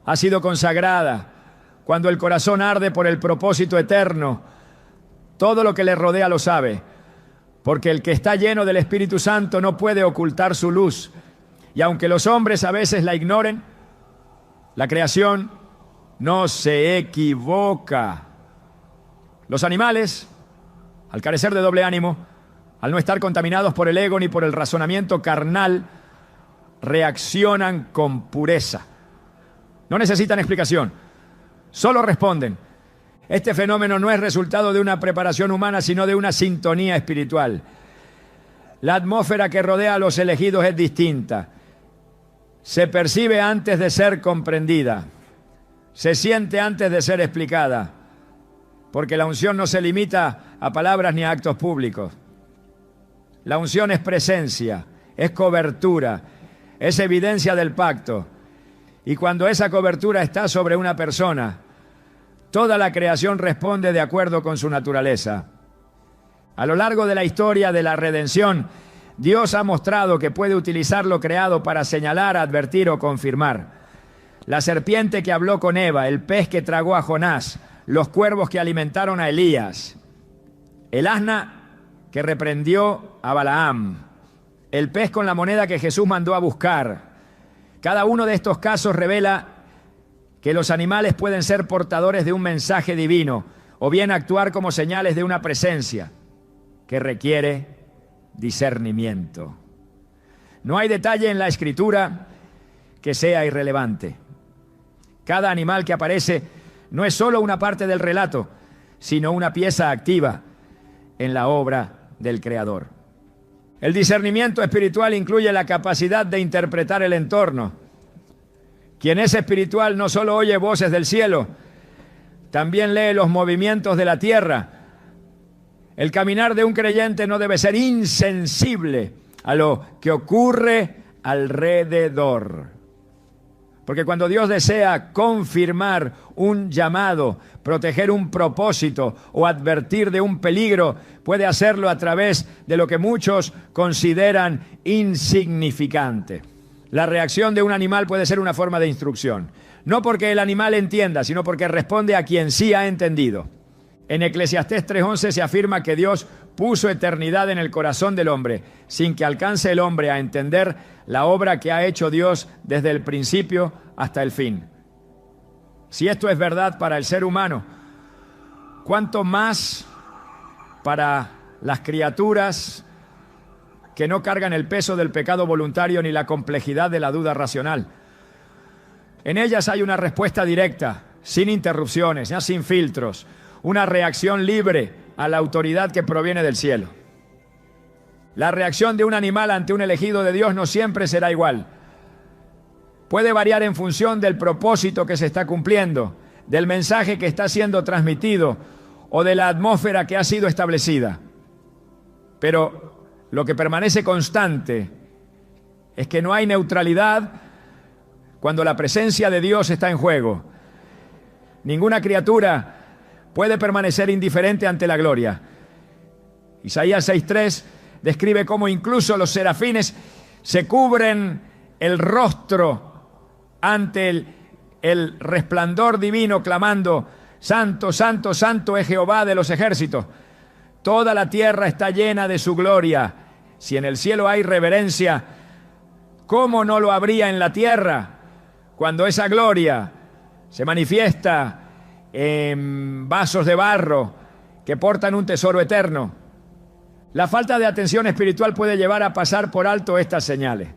ha sido consagrada, cuando el corazón arde por el propósito eterno, todo lo que le rodea lo sabe, porque el que está lleno del Espíritu Santo no puede ocultar su luz. Y aunque los hombres a veces la ignoren, la creación no se equivoca. Los animales, al carecer de doble ánimo, al no estar contaminados por el ego ni por el razonamiento carnal, reaccionan con pureza. No necesitan explicación, solo responden. Este fenómeno no es resultado de una preparación humana, sino de una sintonía espiritual. La atmósfera que rodea a los elegidos es distinta. Se percibe antes de ser comprendida. Se siente antes de ser explicada. Porque la unción no se limita a palabras ni a actos públicos. La unción es presencia, es cobertura, es evidencia del pacto. Y cuando esa cobertura está sobre una persona, toda la creación responde de acuerdo con su naturaleza. A lo largo de la historia de la redención, Dios ha mostrado que puede utilizar lo creado para señalar, advertir o confirmar. La serpiente que habló con Eva, el pez que tragó a Jonás, los cuervos que alimentaron a Elías, el asna que reprendió a Balaam, el pez con la moneda que Jesús mandó a buscar. Cada uno de estos casos revela que los animales pueden ser portadores de un mensaje divino o bien actuar como señales de una presencia que requiere discernimiento. No hay detalle en la Escritura que sea irrelevante. Cada animal que aparece no es solo una parte del relato, sino una pieza activa en la obra del Creador. El discernimiento espiritual incluye la capacidad de interpretar el entorno. Quien es espiritual no solo oye voces del cielo, también lee los movimientos de la tierra. El caminar de un creyente no debe ser insensible a lo que ocurre alrededor. Porque cuando Dios desea confirmar un llamado, proteger un propósito o advertir de un peligro, puede hacerlo a través de lo que muchos consideran insignificante. La reacción de un animal puede ser una forma de instrucción. No porque el animal entienda, sino porque responde a quien sí ha entendido. En Eclesiastés 3:11 se afirma que Dios puso eternidad en el corazón del hombre, sin que alcance el hombre a entender la obra que ha hecho Dios desde el principio hasta el fin. Si esto es verdad para el ser humano, ¿cuánto más para las criaturas que no cargan el peso del pecado voluntario ni la complejidad de la duda racional? En ellas hay una respuesta directa, sin interrupciones, ya sin filtros, una reacción libre a la autoridad que proviene del cielo. La reacción de un animal ante un elegido de Dios no siempre será igual. Puede variar en función del propósito que se está cumpliendo, del mensaje que está siendo transmitido o de la atmósfera que ha sido establecida. Pero lo que permanece constante es que no hay neutralidad cuando la presencia de Dios está en juego. Ninguna criatura puede permanecer indiferente ante la gloria. Isaías 6:3 describe cómo incluso los serafines se cubren el rostro ante el resplandor divino, clamando: Santo, santo, santo es Jehová de los ejércitos. Toda la tierra está llena de su gloria. Si en el cielo hay reverencia, ¿cómo no lo habría en la tierra cuando esa gloria se manifiesta en vasos de barro que portan un tesoro eterno? La falta de atención espiritual puede llevar a pasar por alto estas señales.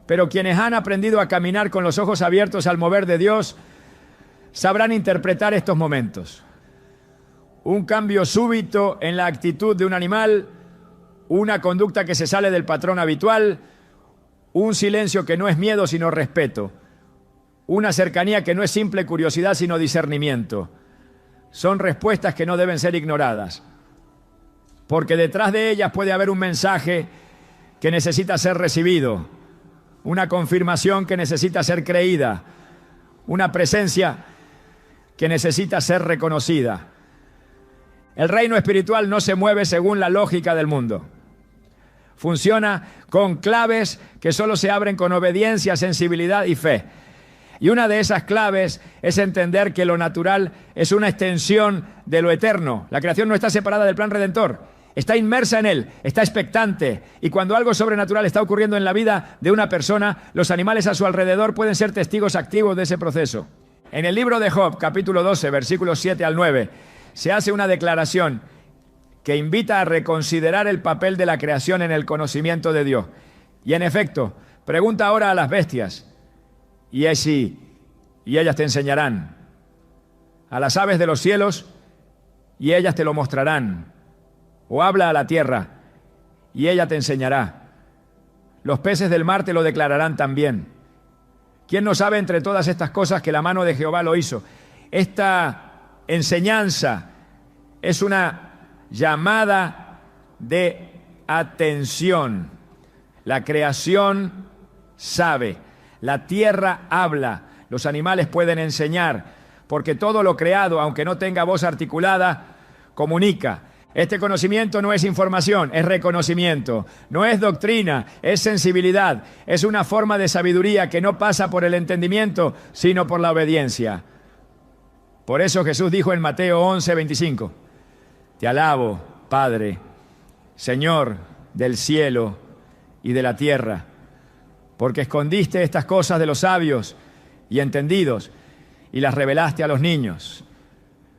Pero quienes han aprendido a caminar con los ojos abiertos al mover de Dios sabrán interpretar estos momentos. un cambio súbito en la actitud de un animal, una conducta que se sale del patrón habitual, un silencio que no es miedo sino respeto, una cercanía que no es simple curiosidad sino discernimiento. Son respuestas que no deben ser ignoradas, porque detrás de ellas puede haber un mensaje que necesita ser recibido, una confirmación que necesita ser creída, una presencia que necesita ser reconocida. El reino espiritual no se mueve según la lógica del mundo. Funciona con claves que solo se abren con obediencia, sensibilidad y fe. Y una de esas claves es entender que lo natural es una extensión de lo eterno. La creación no está separada del plan redentor, está inmersa en él, está expectante. Y cuando algo sobrenatural está ocurriendo en la vida de una persona, los animales a su alrededor pueden ser testigos activos de ese proceso. En el libro de Job, capítulo 12, versículos 7 al 9, se hace una declaración que invita a reconsiderar el papel de la creación en el conocimiento de Dios. Y en efecto, pregunta ahora a las bestias, y ellas te enseñarán. A las aves de los cielos, y ellas te lo mostrarán. O habla a la tierra, y ella te enseñará. Los peces del mar te lo declararán también. ¿Quién no sabe entre todas estas cosas que la mano de Jehová lo hizo? Esta enseñanza es una llamada de atención. La creación sabe, la tierra habla, los animales pueden enseñar, porque todo lo creado, aunque no tenga voz articulada, comunica. Este conocimiento no es información, es reconocimiento. No es doctrina, es sensibilidad. Es una forma de sabiduría que no pasa por el entendimiento, sino por la obediencia. Por eso Jesús dijo en Mateo 11:25, te alabo, Padre, Señor del cielo y de la tierra, porque escondiste estas cosas de los sabios y entendidos y las revelaste a los niños.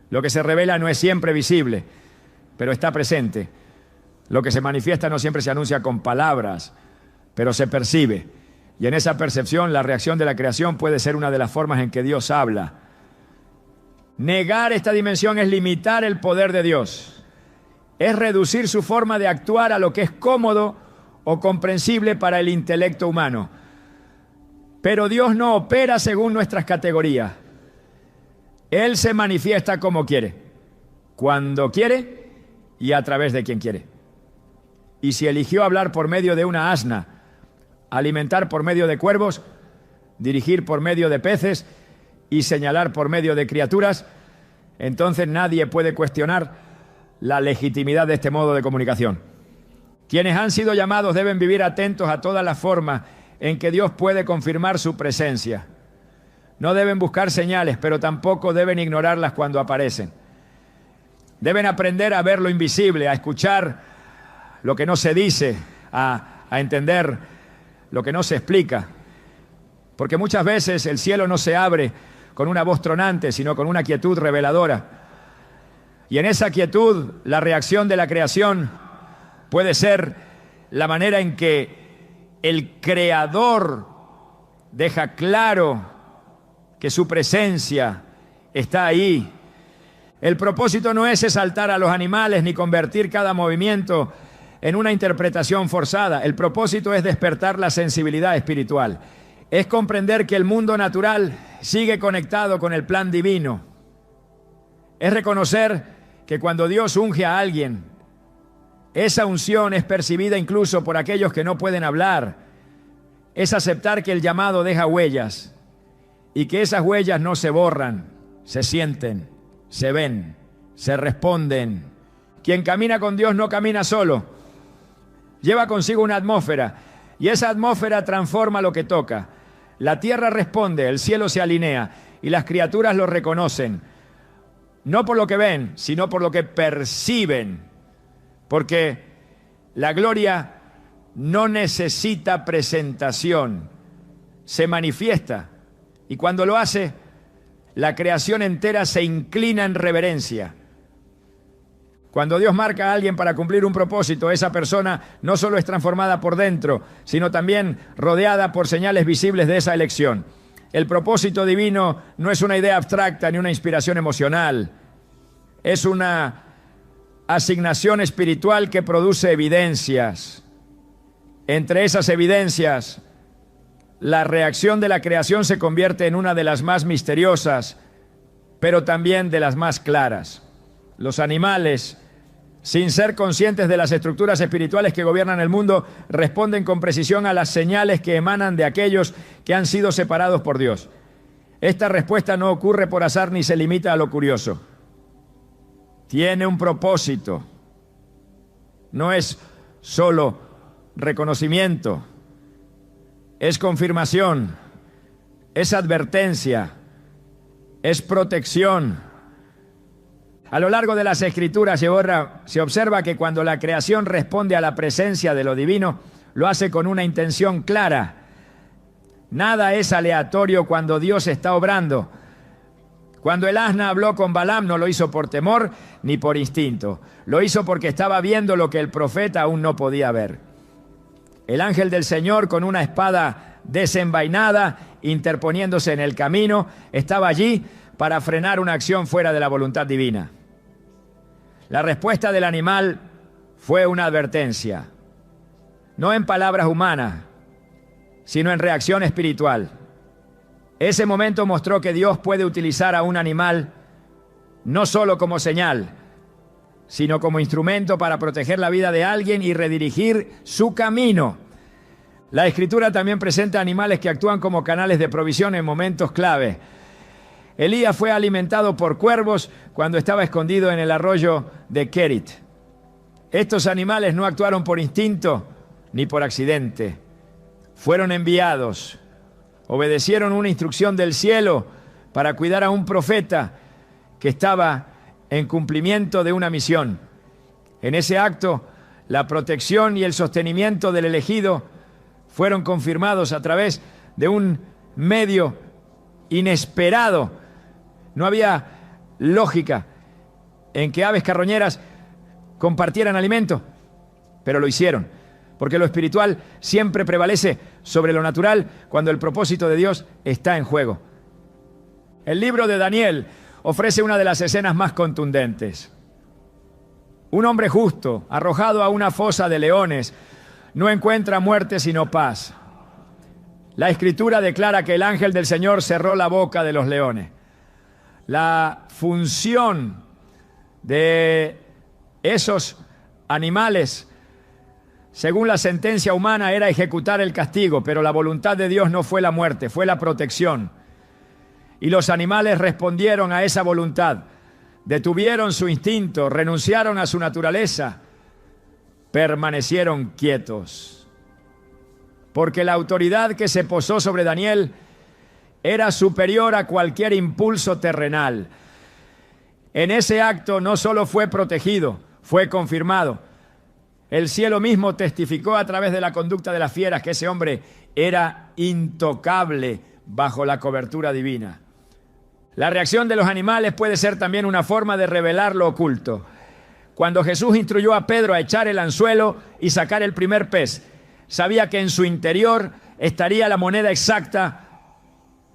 Lo que se revela no es siempre visible, pero está presente. Lo que se manifiesta no siempre se anuncia con palabras, pero se percibe. Y en esa percepción, la reacción de la creación puede ser una de las formas en que Dios habla. Negar esta dimensión es limitar el poder de Dios. Es reducir su forma de actuar a lo que es cómodo o comprensible para el intelecto humano. Pero Dios no opera según nuestras categorías. Él se manifiesta como quiere, cuando quiere y a través de quien quiere. Y si eligió hablar por medio de una asna, alimentar por medio de cuervos, dirigir por medio de peces y señalar por medio de criaturas, entonces nadie puede cuestionar la legitimidad de este modo de comunicación. Quienes han sido llamados deben vivir atentos a todas las formas en que Dios puede confirmar su presencia. No deben buscar señales, pero tampoco deben ignorarlas cuando aparecen. Deben aprender a ver lo invisible, a escuchar lo que no se dice, a entender lo que no se explica. Porque muchas veces el cielo no se abre con una voz tronante, sino con una quietud reveladora. Y en esa quietud, la reacción de la creación puede ser la manera en que el Creador deja claro que su presencia está ahí. El propósito no es exaltar a los animales ni convertir cada movimiento en una interpretación forzada. El propósito es despertar la sensibilidad espiritual. Es comprender que el mundo natural sigue conectado con el plan divino. Es reconocer que cuando Dios unge a alguien, esa unción es percibida incluso por aquellos que no pueden hablar. Es aceptar que el llamado deja huellas y que esas huellas no se borran, se sienten, se ven, se responden. Quien camina con Dios no camina solo. Lleva consigo una atmósfera y esa atmósfera transforma lo que toca. La tierra responde, el cielo se alinea y las criaturas lo reconocen. No por lo que ven, sino por lo que perciben. Porque la gloria no necesita presentación, se manifiesta. Y cuando lo hace, la creación entera se inclina en reverencia. Cuando Dios marca a alguien para cumplir un propósito, esa persona no solo es transformada por dentro, sino también rodeada por señales visibles de esa elección. El propósito divino no es una idea abstracta ni una inspiración emocional. Es una asignación espiritual que produce evidencias. Entre esas evidencias, la reacción de la creación se convierte en una de las más misteriosas, pero también de las más claras. Los animales, sin ser conscientes de las estructuras espirituales que gobiernan el mundo, responden con precisión a las señales que emanan de aquellos que han sido separados por Dios. Esta respuesta no ocurre por azar ni se limita a lo curioso. Tiene un propósito. No es solo reconocimiento, es confirmación, es advertencia, es protección. A lo largo de las Escrituras se observa que cuando la creación responde a la presencia de lo divino, lo hace con una intención clara. Nada es aleatorio cuando Dios está obrando. Cuando el asna habló con Balaam, no lo hizo por temor ni por instinto. Lo hizo porque estaba viendo lo que el profeta aún no podía ver. El ángel del Señor, con una espada desenvainada, interponiéndose en el camino, estaba allí para frenar una acción fuera de la voluntad divina. La respuesta del animal fue una advertencia, no en palabras humanas, sino en reacción espiritual. Ese momento mostró que Dios puede utilizar a un animal no solo como señal, sino como instrumento para proteger la vida de alguien y redirigir su camino. La Escritura también presenta animales que actúan como canales de provisión en momentos clave. Elías fue alimentado por cuervos cuando estaba escondido en el arroyo de Kerit. Estos animales no actuaron por instinto ni por accidente. Fueron enviados, obedecieron una instrucción del cielo para cuidar a un profeta que estaba en cumplimiento de una misión. En ese acto, la protección y el sostenimiento del elegido fueron confirmados a través de un medio inesperado. No había lógica en que aves carroñeras compartieran alimento, pero lo hicieron, porque lo espiritual siempre prevalece sobre lo natural cuando el propósito de Dios está en juego. El libro de Daniel ofrece una de las escenas más contundentes. Un hombre justo, arrojado a una fosa de leones, no encuentra muerte sino paz. La Escritura declara que el ángel del Señor cerró la boca de los leones. La función de esos animales, según la sentencia humana, era ejecutar el castigo, pero la voluntad de Dios no fue la muerte, fue la protección. Y los animales respondieron a esa voluntad, detuvieron su instinto, renunciaron a su naturaleza, permanecieron quietos. Porque la autoridad que se posó sobre Daniel era superior a cualquier impulso terrenal. En ese acto no solo fue protegido, fue confirmado. El cielo mismo testificó a través de la conducta de las fieras que ese hombre era intocable bajo la cobertura divina. La reacción de los animales puede ser también una forma de revelar lo oculto. Cuando Jesús instruyó a Pedro a echar el anzuelo y sacar el primer pez, sabía que en su interior estaría la moneda exacta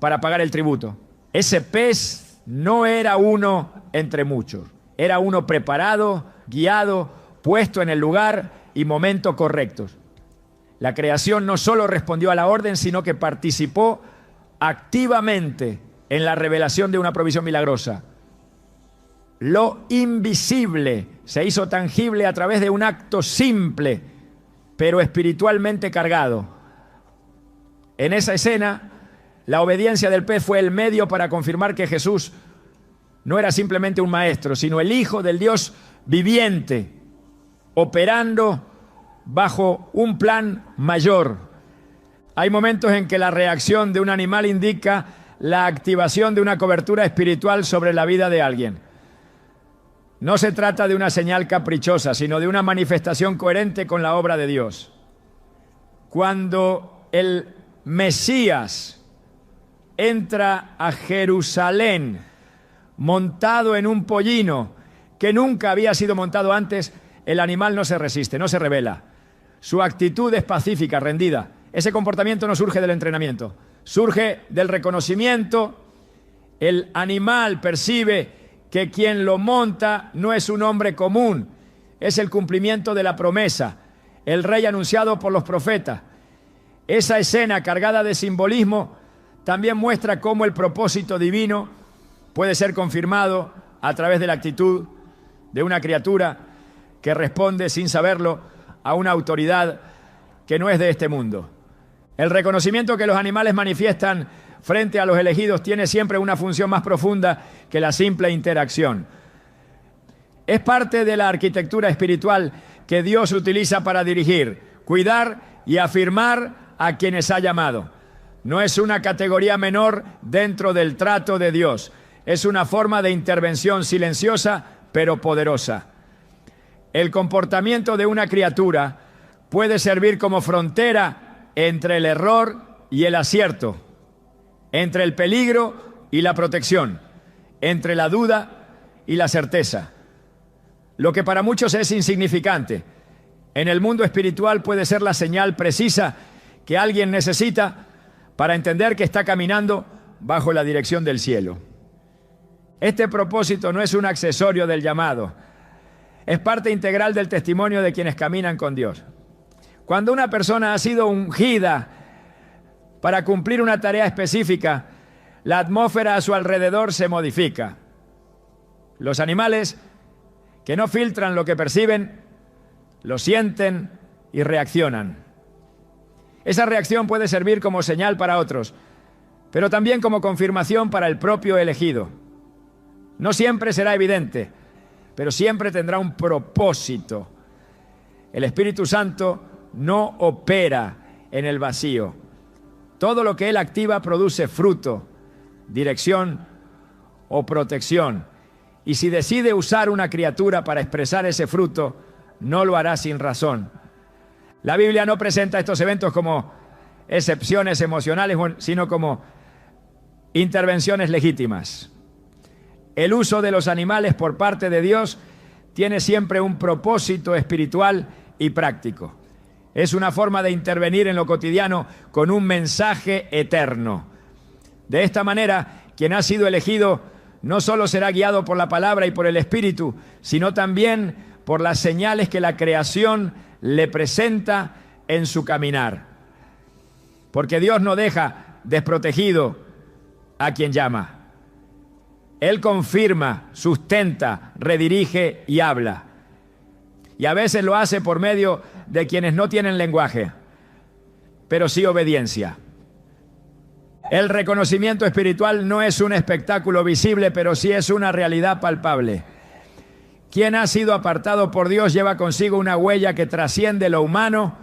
para pagar el tributo. Ese pez no era uno entre muchos, era uno preparado, guiado, puesto en el lugar y momento correctos. La creación no solo respondió a la orden, sino que participó activamente en la revelación de una provisión milagrosa. Lo invisible se hizo tangible a través de un acto simple, pero espiritualmente cargado. En esa escena, la obediencia del pez fue el medio para confirmar que Jesús no era simplemente un maestro, sino el Hijo del Dios viviente, operando bajo un plan mayor. Hay momentos en que la reacción de un animal indica la activación de una cobertura espiritual sobre la vida de alguien. No se trata de una señal caprichosa, sino de una manifestación coherente con la obra de Dios. Cuando el Mesías entra a Jerusalén montado en un pollino que nunca había sido montado antes, el animal no se resiste, no se rebela. Su actitud es pacífica, rendida. Ese comportamiento no surge del entrenamiento, surge del reconocimiento. El animal percibe que quien lo monta no es un hombre común, es el cumplimiento de la promesa, el rey anunciado por los profetas. Esa escena cargada de simbolismo también muestra cómo el propósito divino puede ser confirmado a través de la actitud de una criatura que responde sin saberlo a una autoridad que no es de este mundo. El reconocimiento que los animales manifiestan frente a los elegidos tiene siempre una función más profunda que la simple interacción. Es parte de la arquitectura espiritual que Dios utiliza para dirigir, cuidar y afirmar a quienes ha llamado. No es una categoría menor dentro del trato de Dios. Es una forma de intervención silenciosa pero poderosa. El comportamiento de una criatura puede servir como frontera entre el error y el acierto, entre el peligro y la protección, entre la duda y la certeza. Lo que para muchos es insignificante, en el mundo espiritual puede ser la señal precisa que alguien necesita para entender que está caminando bajo la dirección del cielo. Este propósito no es un accesorio del llamado, es parte integral del testimonio de quienes caminan con Dios. Cuando una persona ha sido ungida para cumplir una tarea específica, la atmósfera a su alrededor se modifica. Los animales que no filtran lo que perciben, lo sienten y reaccionan. Esa reacción puede servir como señal para otros, pero también como confirmación para el propio elegido. No siempre será evidente, pero siempre tendrá un propósito. El Espíritu Santo no opera en el vacío. Todo lo que Él activa produce fruto, dirección o protección. Y si decide usar una criatura para expresar ese fruto, no lo hará sin razón. La Biblia no presenta estos eventos como excepciones emocionales, sino como intervenciones legítimas. El uso de los animales por parte de Dios tiene siempre un propósito espiritual y práctico. Es una forma de intervenir en lo cotidiano con un mensaje eterno. De esta manera, quien ha sido elegido no solo será guiado por la palabra y por el Espíritu, sino también por las señales que la creación le presenta en su caminar. Porque Dios no deja desprotegido a quien llama. Él confirma, sustenta, redirige y habla. Y a veces lo hace por medio de quienes no tienen lenguaje, pero sí obediencia. El reconocimiento espiritual no es un espectáculo visible, pero sí es una realidad palpable. Quien ha sido apartado por Dios lleva consigo una huella que trasciende lo humano,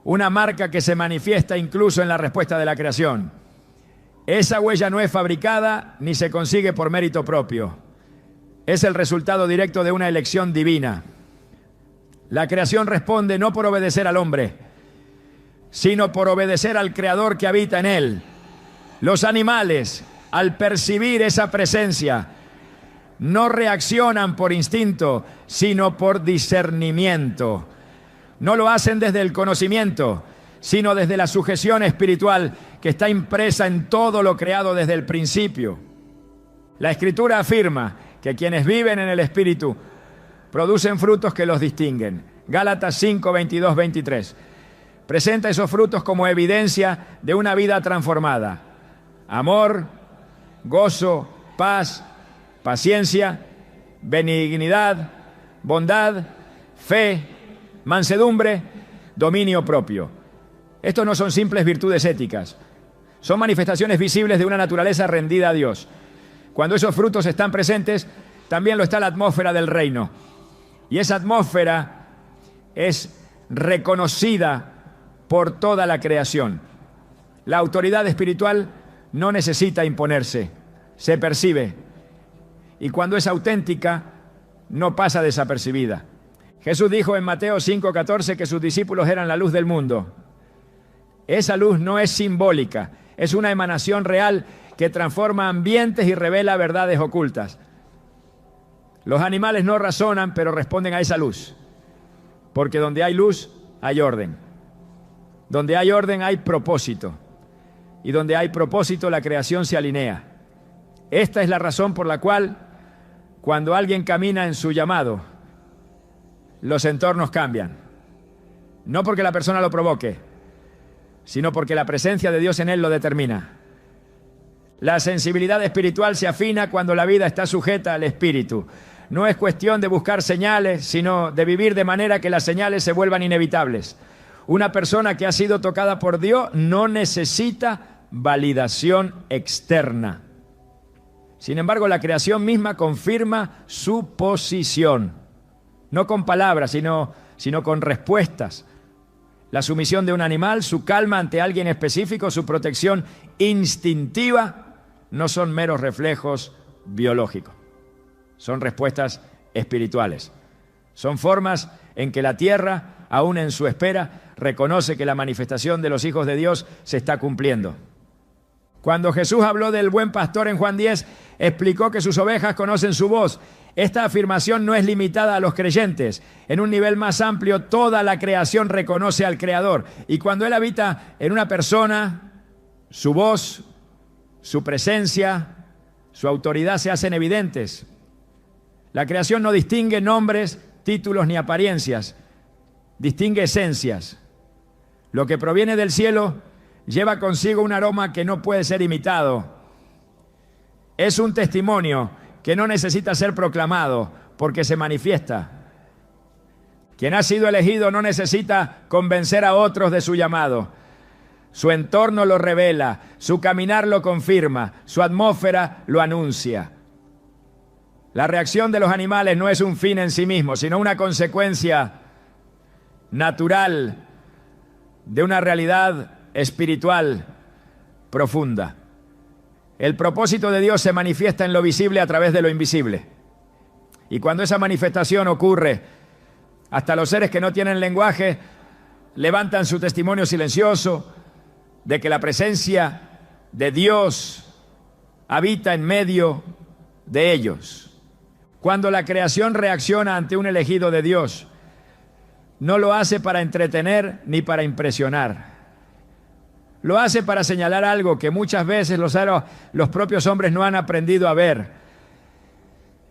una marca que se manifiesta incluso en la respuesta de la creación. Esa huella no es fabricada ni se consigue por mérito propio. Es el resultado directo de una elección divina. La creación responde no por obedecer al hombre, sino por obedecer al Creador que habita en él. Los animales, al percibir esa presencia, no reaccionan por instinto, sino por discernimiento. No lo hacen desde el conocimiento, sino desde la sujeción espiritual que está impresa en todo lo creado desde el principio. La Escritura afirma que quienes viven en el Espíritu producen frutos que los distinguen. Gálatas 5, 22, 23. Presenta esos frutos como evidencia de una vida transformada. Amor, gozo, paz, paciencia, benignidad, bondad, fe, mansedumbre, dominio propio. Estos no son simples virtudes éticas, son manifestaciones visibles de una naturaleza rendida a Dios. Cuando esos frutos están presentes, también lo está la atmósfera del reino. Y esa atmósfera es reconocida por toda la creación. La autoridad espiritual no necesita imponerse, se percibe. Y cuando es auténtica, no pasa desapercibida. Jesús dijo en Mateo 5:14 que sus discípulos eran la luz del mundo. Esa luz no es simbólica, es una emanación real que transforma ambientes y revela verdades ocultas. Los animales no razonan, pero responden a esa luz. Porque donde hay luz, hay orden. Donde hay orden, hay propósito. Y donde hay propósito, la creación se alinea. Esta es la razón por la cual Cuando alguien camina en su llamado, los entornos cambian. No porque la persona lo provoque, sino porque la presencia de Dios en él lo determina. La sensibilidad espiritual se afina cuando la vida está sujeta al Espíritu. No es cuestión de buscar señales, sino de vivir de manera que las señales se vuelvan inevitables. Una persona que ha sido tocada por Dios no necesita validación externa. Sin embargo, la creación misma confirma su posición. No con palabras, sino con respuestas. La sumisión de un animal, su calma ante alguien específico, su protección instintiva, no son meros reflejos biológicos. Son respuestas espirituales. Son formas en que la tierra, aún en su espera, reconoce que la manifestación de los hijos de Dios se está cumpliendo. Cuando Jesús habló del buen pastor en Juan 10, explicó que sus ovejas conocen su voz. Esta afirmación no es limitada a los creyentes. En un nivel más amplio, toda la creación reconoce al Creador. Y cuando Él habita en una persona, su voz, su presencia, su autoridad se hacen evidentes. La creación no distingue nombres, títulos ni apariencias. Distingue esencias. Lo que proviene del cielo lleva consigo un aroma que no puede ser imitado. Es un testimonio que no necesita ser proclamado porque se manifiesta. Quien ha sido elegido no necesita convencer a otros de su llamado. Su entorno lo revela, su caminar lo confirma, su atmósfera lo anuncia. La reacción de los animales no es un fin en sí mismo, sino una consecuencia natural de una realidad espiritual profunda. El propósito de Dios se manifiesta en lo visible a través de lo invisible. Y cuando esa manifestación ocurre, hasta los seres que no tienen lenguaje levantan su testimonio silencioso de que la presencia de Dios habita en medio de ellos. Cuando la creación reacciona ante un elegido de Dios, no lo hace para entretener ni para impresionar. Lo hace para señalar algo que muchas veces los propios hombres no han aprendido a ver.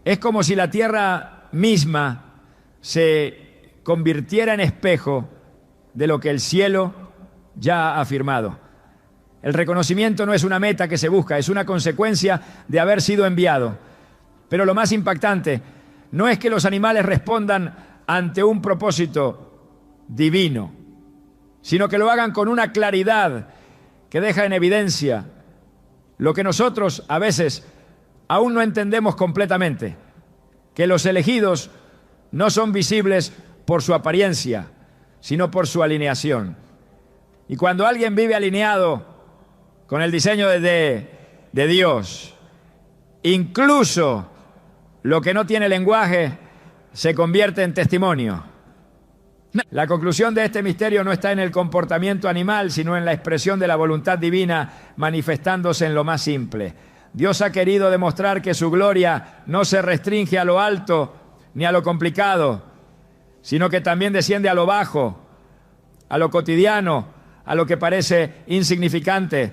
Es como si la tierra misma se convirtiera en espejo de lo que el cielo ya ha afirmado. El reconocimiento no es una meta que se busca, es una consecuencia de haber sido enviado. Pero lo más impactante no es que los animales respondan ante un propósito divino, sino que lo hagan con una claridad que deja en evidencia lo que nosotros a veces aún no entendemos completamente, que los elegidos no son visibles por su apariencia, sino por su alineación. Y cuando alguien vive alineado con el diseño de Dios, incluso lo que no tiene lenguaje se convierte en testimonio. La conclusión de este misterio no está en el comportamiento animal, sino en la expresión de la voluntad divina manifestándose en lo más simple. Dios ha querido demostrar que su gloria no se restringe a lo alto ni a lo complicado, sino que también desciende a lo bajo, a lo cotidiano, a lo que parece insignificante.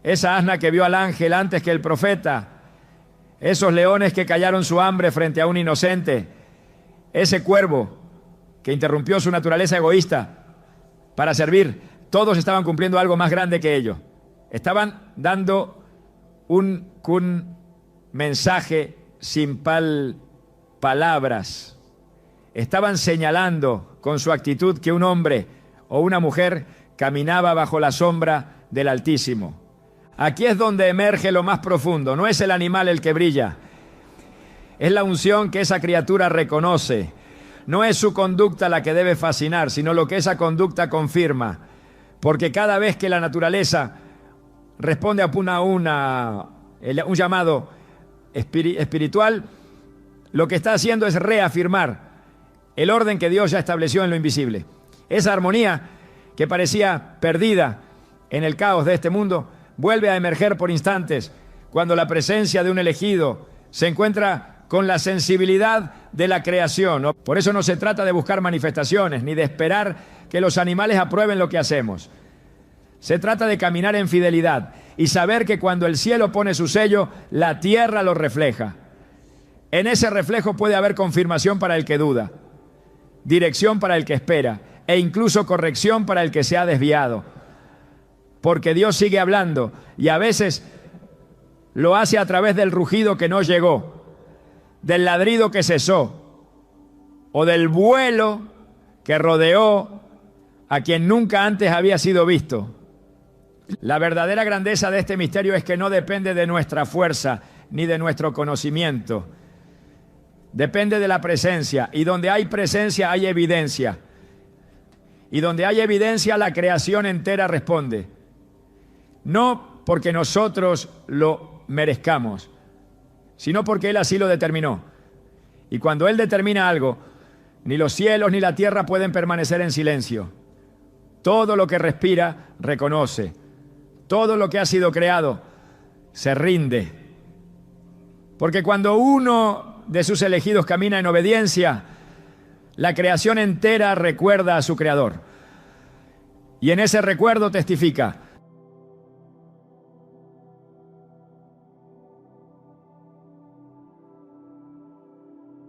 Esa asna que vio al ángel antes que el profeta, esos leones que callaron su hambre frente a un inocente, ese cuervo que interrumpió su naturaleza egoísta para servir, todos estaban cumpliendo algo más grande que ellos. Estaban dando un mensaje sin palabras. Estaban señalando con su actitud que un hombre o una mujer caminaba bajo la sombra del Altísimo. Aquí es donde emerge lo más profundo. No es el animal el que brilla, es la unción que esa criatura reconoce. No es su conducta la que debe fascinar, sino lo que esa conducta confirma. Porque cada vez que la naturaleza responde a un llamado espiritual, lo que está haciendo es reafirmar el orden que Dios ya estableció en lo invisible. Esa armonía que parecía perdida en el caos de este mundo vuelve a emerger por instantes cuando la presencia de un elegido se encuentra con la sensibilidad de la creación. Por eso no se trata de buscar manifestaciones ni de esperar que los animales aprueben lo que hacemos. Se trata de caminar en fidelidad y saber que cuando el cielo pone su sello, la tierra lo refleja. En ese reflejo puede haber confirmación para el que duda, dirección para el que espera e incluso corrección para el que se ha desviado. Porque Dios sigue hablando y a veces lo hace a través del rugido que no llegó, del ladrido que cesó o del vuelo que rodeó a quien nunca antes había sido visto. La verdadera grandeza de este misterio es que no depende de nuestra fuerza ni de nuestro conocimiento. Depende de la presencia, y donde hay presencia hay evidencia. Y donde hay evidencia, la creación entera responde. No porque nosotros lo merezcamos, sino porque Él así lo determinó. Y cuando Él determina algo, ni los cielos ni la tierra pueden permanecer en silencio. Todo lo que respira reconoce. Todo lo que ha sido creado se rinde. Porque cuando uno de sus elegidos camina en obediencia, la creación entera recuerda a su Creador. Y en ese recuerdo testifica: